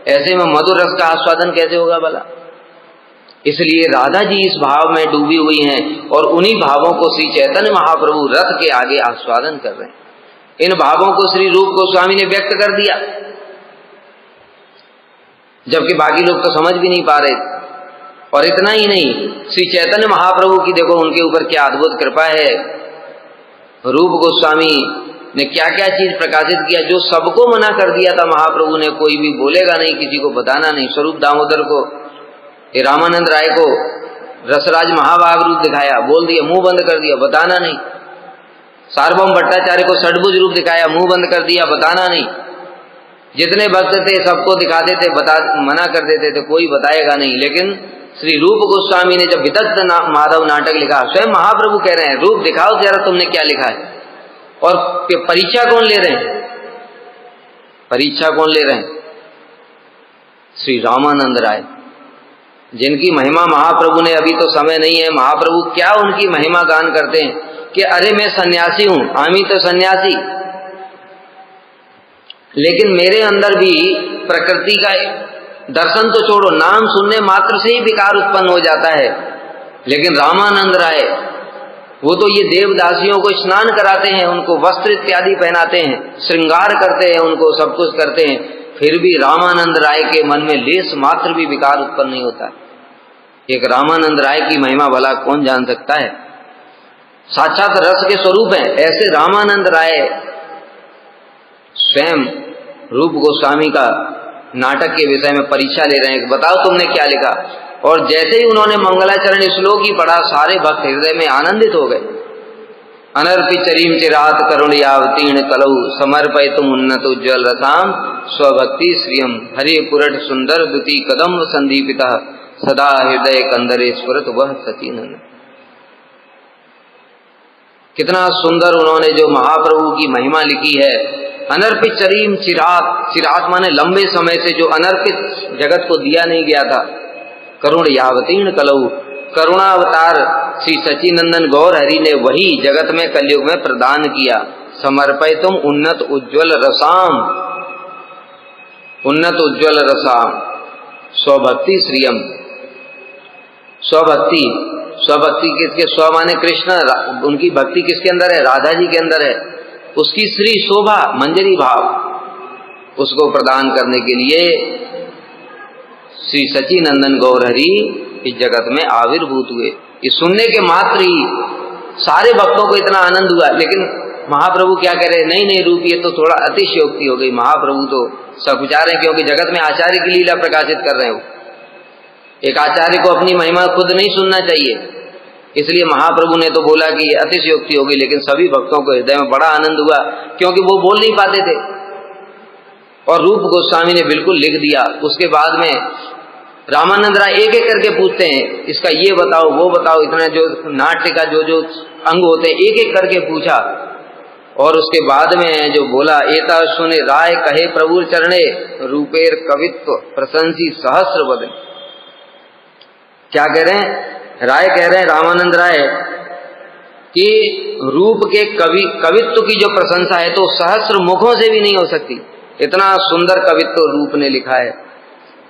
ऐसे में मधुर रस का आस्वादन कैसे होगा भला। इसलिए राधा जी इस भाव में डूबी हुई हैं और उन्हीं भावों को श्री चैतन्य महाप्रभु रथ के आगे आस्वादन कर रहे हैं। इन भावों को श्री रूप गोस्वामी ने व्यक्त कर दिया, जबकि बाकी लोग तो समझ भी नहीं पा रहे। और इतना ही नहीं, श्री चैतन्य महाप्रभु की देखो उनके ऊपर क्या अद्भुत कृपा है। रूप गोस्वामी ने क्या क्या चीज प्रकाशित किया जो सबको मना कर दिया था महाप्रभु ने, कोई भी बोलेगा नहीं, किसी को बताना नहीं। स्वरूप दामोदर को, रामानंद राय को रसराज महाभाग रूप दिखाया, बोल दिया, मुंह बंद कर दिया, बताना नहीं। सार्वभौम भट्टाचार्य को षड्भुज रूप दिखाया, मुंह बंद कर दिया, बताना नहीं। जितने भक्त थे सबको दिखाते थे, मना कर देते थे, कोई बताएगा नहीं। लेकिन श्री रूप गोस्वामी ने जब विदग्ध माधव नाटक लिखा, स्वयं महाप्रभु कह रहे हैं, रूप दिखाओ जरा तुमने क्या लिखा है। और परीक्षा कौन ले रहे हैं, परीक्षा कौन ले रहे हैं, श्री रामानंद राय। जिनकी महिमा महाप्रभु ने, अभी तो समय नहीं है, महाप्रभु क्या उनकी महिमा गान करते हैं कि अरे मैं सन्यासी हूं, आमी तो सन्यासी, लेकिन मेरे अंदर भी प्रकृति का दर्शन तो छोड़ो, नाम सुनने मात्र से ही विकार उत्पन्न हो जाता है। लेकिन रामानंद राय वो तो ये देवदासियों को स्नान कराते हैं, उनको वस्त्र इत्यादि पहनाते हैं, श्रृंगार करते हैं, उनको सब कुछ करते हैं, फिर भी रामानंद राय के मन में लेस मात्र भी विकार उत्पन्न नहीं होता। एक रामानंद राय की महिमा भला कौन जान सकता है, साक्षात रस के स्वरूप हैं। ऐसे रामानंद राय स्वयं रूप गोस्वामी का नाटक के विषय में परीक्षा ले रहे हैं, बताओ तुमने क्या लिखा। और जैसे ही उन्होंने मंगलाचरण श्लोक ही पढ़ा, सारे भक्त हृदय में आनंदित हो गए। अनर्पित चरीम चिरात करुणयावतीर्ण कलौ समर्पयितुम उन्नत उज्ज्वल रसाम स्वभक्ति श्रियम हरि पुरट सुंदर दुति कदम संदीपिता सदा हृदय कंदरे स्फुरत वह सचिनंद। कितना सुंदर उन्होंने जो महाप्रभु की महिमा लिखी है। अनर्पित चरीम चिरात, चिरात माने लंबे समय से जो अनर्पित जगत को दिया नहीं गया था। करुण यावतीर्ण कलऊ, करुणावतार श्री सचिनंदन गौर हरि ने वही जगत में कलयुग में प्रदान किया। समर्पयितुम उन्नत उज्ज्वल रसाम, उन्नत उज्ज्वल रसाम स्वभक्ति श्रियम। स्वभक्ति, स्वभक्ति किसके, स्व माने कृष्ण, उनकी भक्ति किसके अंदर है, राधा जी के अंदर है। उसकी श्री शोभा मंजरी भाव, उसको प्रदान करने के लिए श्री सचिनंदन गौर हरि इस जगत में आविर्भूत हुए। ये सुनने के मात्र ही सारे भक्तों को इतना आनंद हुआ। लेकिन महाप्रभु क्या कह रहे, नहीं नहीं रूप, ये तो थोड़ा अतिशयोक्ति हो गई। महाप्रभु तो सब विचार रहे, क्योंकि जगत में आचार्य की लीला प्रकाशित कर रहे हो। एक आचार्य को अपनी महिमा खुद नहीं सुनना चाहिए, इसलिए महाप्रभु ने तो बोला कि ये अतिशयोक्ति होगी। लेकिन सभी भक्तों को हृदय में बड़ा आनंद हुआ, क्योंकि वो बोल नहीं पाते थे। और रूप गोस्वामी ने बिल्कुल लिख दिया। उसके बाद में रामानंद राय एक एक करके पूछते हैं, इसका ये बताओ वो बताओ, इतना जो नाट्य का जो जो अंग होते हैं एक एक करके पूछा। और उसके बाद में जो बोला, एता सुने राय कहे प्रभु चरणे रूपेर कवित्व प्रशंसी सहस्र बदन। क्या कह रहे हैं, राय कह रहे हैं रामानंद राय कि रूप के कवित्व की जो प्रशंसा है तो सहस्र मुखों से भी नहीं हो सकती। इतना सुंदर कवित्व रूप ने लिखा है।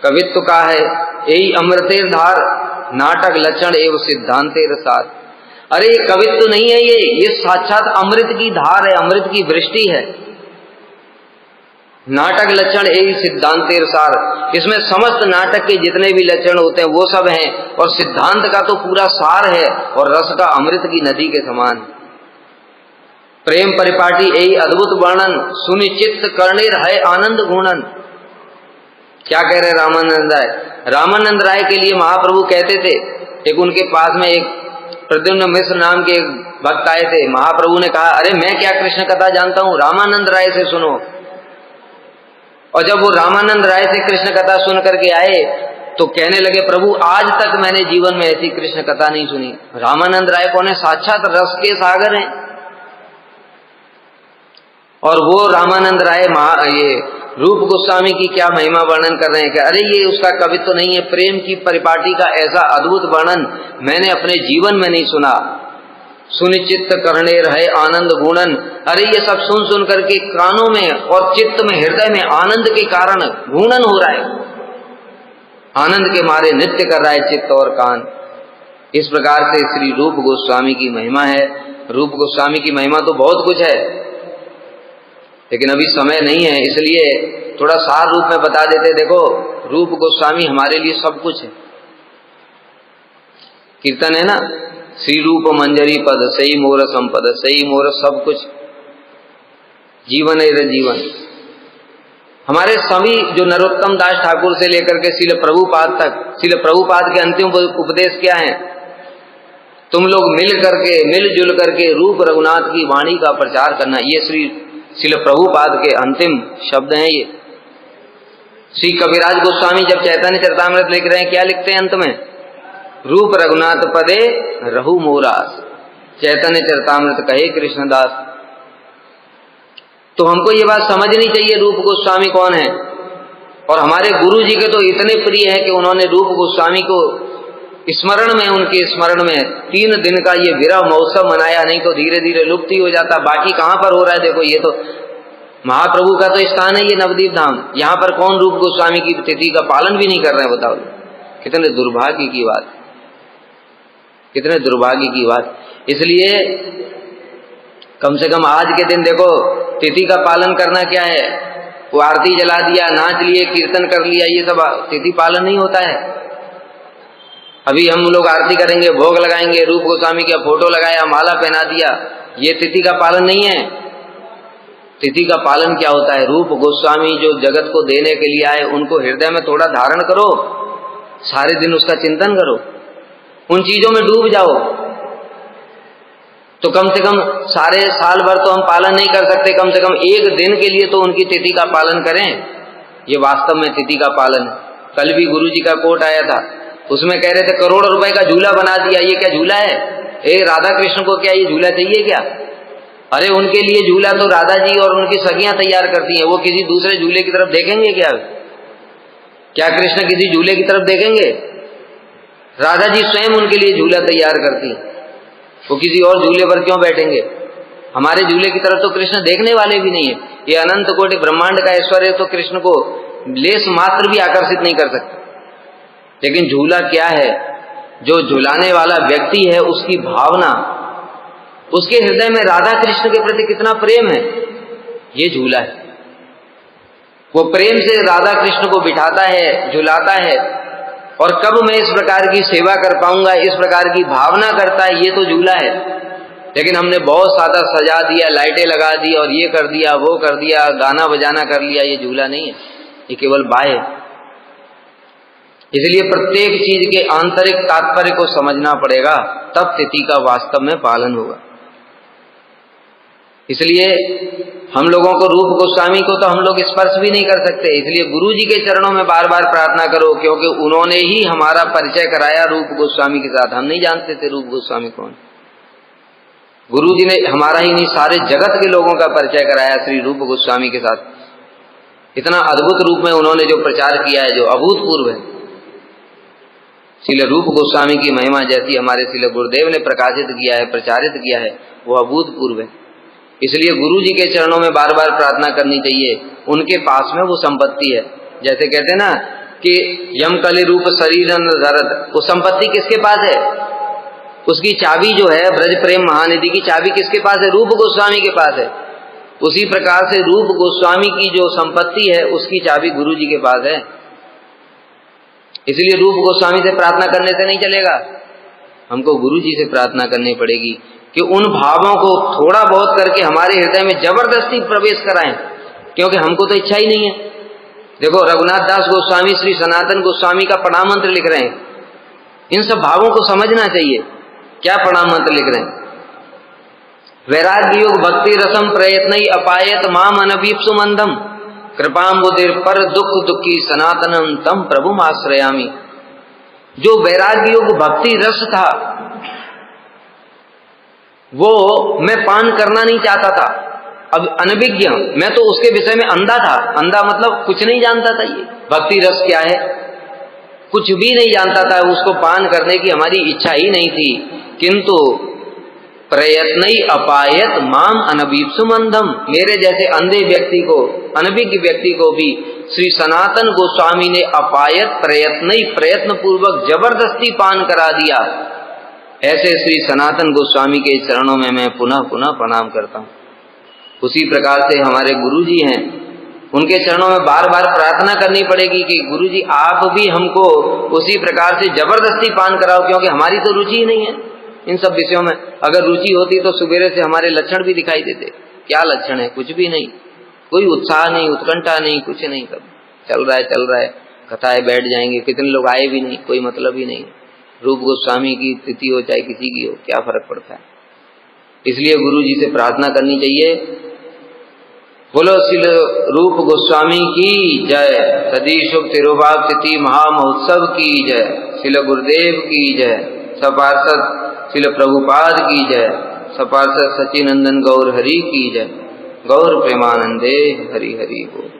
कवित्व का है यही अमृतेर धार नाटक लक्षण एवं सिद्धांतेर सार। अरे ये कवित्व नहीं है, ये साक्षात अमृत की धार है, अमृत की वृष्टि है। नाटक लक्षण यही सिद्धांतेर सार, इसमें समस्त नाटक के जितने भी लक्षण होते हैं वो सब हैं, और सिद्धांत का तो पूरा सार है, और रस का अमृत की नदी के समान। प्रेम परिपाटी यही अद्भुत वर्णन सुनिश्चित कर्णेर है आनंद गुणन। क्या कह रहे रामानंद राय, रामानंद राय के लिए महाप्रभु कहते थे, एक उनके पास में एक प्रद्युम्न मिश्र नाम के एक भक्त आए थे। महाप्रभु ने कहा, अरे मैं क्या कृष्ण कथा जानता हूं, रामानंद राय से सुनो। और जब वो रामानंद राय से कृष्ण कथा सुन करके आए तो कहने लगे, प्रभु आज तक मैंने जीवन में ऐसी कृष्ण कथा नहीं सुनी। रामानंद राय कौन है, साक्षात रस के सागर हैं। और वो रामानंद राय ये रूप गोस्वामी की क्या महिमा वर्णन कर रहे हैं कि अरे ये उसका कवित्व तो नहीं है, प्रेम की परिपाटी का ऐसा अद्भुत वर्णन मैंने अपने जीवन में नहीं सुना। सुनिश्चित करने रहे आनंद गुणन। अरे ये सब सुन सुन करके कानों में और चित्त में हृदय में आनंद के कारण गुणन हो रहा है, आनंद के मारे नृत्य कर रहा है चित्त और कान। इस प्रकार से श्री रूप गोस्वामी की महिमा है। रूप गोस्वामी की महिमा तो बहुत कुछ है, लेकिन अभी समय नहीं है, इसलिए थोड़ा सार रूप में बता देते। देखो, रूप गोस्वामी हमारे लिए सब कुछ है। कीर्तन है ना, श्री रूप मंजरी पद सही मोर संपद, सही मोर सब कुछ, जीवन है जीवन। हमारे सभी जो नरोत्तम दास ठाकुर से लेकर के श्रील प्रभुपाद तक, श्रील प्रभुपाद के अंतिम उपदेश क्या है, तुम लोग मिलजुल करके रूप रघुनाथ की वाणी का प्रचार करना। ये श्रील प्रभुपाद के अंतिम शब्द हैं। ये श्री कविराज गोस्वामी जब चैतन्य चरितामृत लिख रहे हैं, क्या लिखते हैं अंत में, रूप रघुनाथ पदे रहु मोरास, चैतन्य चरितामृत कहे कृष्णदास। तो हमको ये बात समझनी चाहिए रूप गोस्वामी कौन है। और हमारे गुरु जी के तो इतने प्रिय हैं कि उन्होंने रूप गोस्वामी को स्मरण में, उनके स्मरण में 3 दिन का ये विरह महोत्सव मनाया, नहीं तो धीरे धीरे लुप्त ही हो जाता। बाकी कहाँ पर हो रहा है? देखो, ये तो महाप्रभु का तो स्थान है ये नवदीप धाम, यहाँ पर कौन रूप गोस्वामी की तिथि का पालन भी नहीं कर रहे हैं? बताओ, कितने दुर्भाग्य की बात, कितने दुर्भाग्य की बात। इसलिए कम से कम आज के दिन देखो, तिथि का पालन करना क्या है? वो आरती जला दिया, नाच लिए, कीर्तन कर लिया, ये सब तिथि पालन नहीं होता है। अभी हम लोग आरती करेंगे, भोग लगाएंगे, रूप गोस्वामी का फोटो लगाया, माला पहना दिया, ये तिथि का पालन नहीं है। तिथि का पालन क्या होता है? रूप गोस्वामी जो जगत को देने के लिए आए, उनको हृदय में थोड़ा धारण करो, सारे दिन उसका चिंतन करो, उन चीजों में डूब जाओ। तो कम से कम सारे साल भर तो हम पालन नहीं कर सकते, कम से कम एक दिन के लिए तो उनकी तिथि का पालन करें। ये वास्तव में तिथि का पालन है। कल भी गुरु जी का कोट आया था, उसमें कह रहे थे करोड़ों रुपए का झूला बना दिया, ये क्या झूला है? राधा कृष्ण को क्या ये झूला चाहिए क्या? अरे उनके लिए झूला तो राधा जी और उनकी सखियां तैयार करती हैं, वो किसी दूसरे झूले की तरफ देखेंगे क्या? क्या कृष्ण किसी झूले की तरफ देखेंगे? राधा जी स्वयं उनके लिए झूला तैयार करती, वो किसी और झूले पर क्यों बैठेंगे? हमारे झूले की तरफ तो कृष्ण देखने वाले भी नहीं है। ये अनंत कोटि ब्रह्मांड का ऐश्वर्य तो कृष्ण को लेस मात्र भी आकर्षित नहीं कर सकता। लेकिन झूला क्या है? जो झुलाने वाला व्यक्ति है उसकी भावना, उसके हृदय में राधा कृष्ण के प्रति कितना प्रेम है, ये झूला है। वो प्रेम से राधा कृष्ण को बिठाता है, झुलाता है, और कब मैं इस प्रकार की सेवा कर पाऊंगा, इस प्रकार की भावना करता है, ये तो झूला है। लेकिन हमने बहुत सारा सजा दिया, लाइटें लगा दी और ये कर दिया, वो कर दिया, गाना बजाना कर लिया, ये झूला नहीं है, ये केवल बाह्य। इसलिए प्रत्येक चीज के आंतरिक तात्पर्य को समझना पड़ेगा, तब तिथि का वास्तव में पालन होगा। इसलिए हम लोगों को रूप गोस्वामी को तो हम लोग स्पर्श भी नहीं कर सकते। इसलिए गुरु जी के चरणों में बार बार प्रार्थना करो, क्योंकि उन्होंने ही हमारा परिचय कराया रूप गोस्वामी के साथ। हम नहीं जानते थे रूप गोस्वामी कौन। गुरु जी ने हमारा ही नहीं, सारे जगत के लोगों का परिचय कराया श्री रूप गोस्वामी के साथ। इतना अद्भुत रूप में उन्होंने जो प्रचार किया है, जो अभूतपूर्व है। श्रील रूप गोस्वामी की महिमा जैसी हमारे श्रील गुरुदेव ने प्रकाशित किया है, प्रचारित किया है, वो अभूतपूर्व है। इसलिए गुरु जी के चरणों में बार बार प्रार्थना करनी चाहिए। उनके पास में वो संपत्ति है। जैसे कहते हैं ना कि यम कलि रूप शरीर धरत, वो संपत्ति किसके पास है? उसकी चाबी जो है, ब्रज प्रेम महानिधि की चाबी किसके पास है? रूप गोस्वामी के पास है। उसी प्रकार से रूप गोस्वामी की जो संपत्ति है, उसकी चाबी गुरु जी के पास है। इसलिए रूप गोस्वामी से प्रार्थना करने से नहीं चलेगा, हमको गुरु जी से प्रार्थना करनी पड़ेगी कि उन भावों को थोड़ा बहुत करके हमारे हृदय में जबरदस्ती प्रवेश कराएं, क्योंकि हमको तो इच्छा ही नहीं है। देखो, रघुनाथ दास गोस्वामी श्री सनातन गोस्वामी का प्रणाम मंत्र लिख रहे हैं। इन सब भावों को समझना चाहिए। क्या प्रणाम मंत्र लिख रहे हैं? वैराग्य योग भक्ति रसम प्रयत्न अपायत माम अनभीप्सु मंदम कृपाम्बुधिर पर दुख दुखी सनातनम तम प्रभुम आश्रयामी। जो वैराग्य योग भक्ति रस था, वो मैं पान करना नहीं चाहता था। अब अनभिज्ञ, मैं तो उसके विषय में अंधा था। अंधा मतलब कुछ नहीं जानता था। ये भक्ति रस क्या है, कुछ भी नहीं जानता था। उसको पान करने की हमारी इच्छा ही नहीं थी। किंतु प्रयत्न अपायत माम अनभीप्सुम अंधम, मेरे जैसे अंधे व्यक्ति को, अनभिज्ञ व्यक्ति को भी श्री सनातन गोस्वामी ने अपायत प्रयत्न पूर्वक जबरदस्ती पान करा दिया। ऐसे श्री सनातन गोस्वामी के चरणों में मैं पुनः पुनः प्रणाम करता हूँ। उसी प्रकार से हमारे गुरु जी हैं, उनके चरणों में बार बार प्रार्थना करनी पड़ेगी कि गुरु जी आप भी हमको उसी प्रकार से जबरदस्ती पान कराओ, क्योंकि हमारी तो रुचि ही नहीं है इन सब विषयों में। अगर रुचि होती तो सुबेरे से हमारे लक्षण भी दिखाई देते। क्या लक्षण है? कुछ भी नहीं, कोई उत्साह नहीं, उत्कंठा नहीं, कुछ नहीं। सब चल रहा है, कथाएं बैठ जाएंगे, कितने लोग आए भी नहीं, कोई मतलब ही नहीं। रूप गोस्वामी की तिथि हो चाहे किसी की हो, क्या फर्क पड़ता है? इसलिए गुरु जी से प्रार्थना करनी चाहिए। बोलो श्री रूप गोस्वामी की जय, सदी शुभ तिरुभाव तिथि महामहोत्सव की जय, श्री गुरुदेव की जय, सपार्षद श्री प्रभुपाद की जय, सपार्षद सचिनंदन गौर हरि की जय। गौर प्रेमानंदे हरि हरि बोल।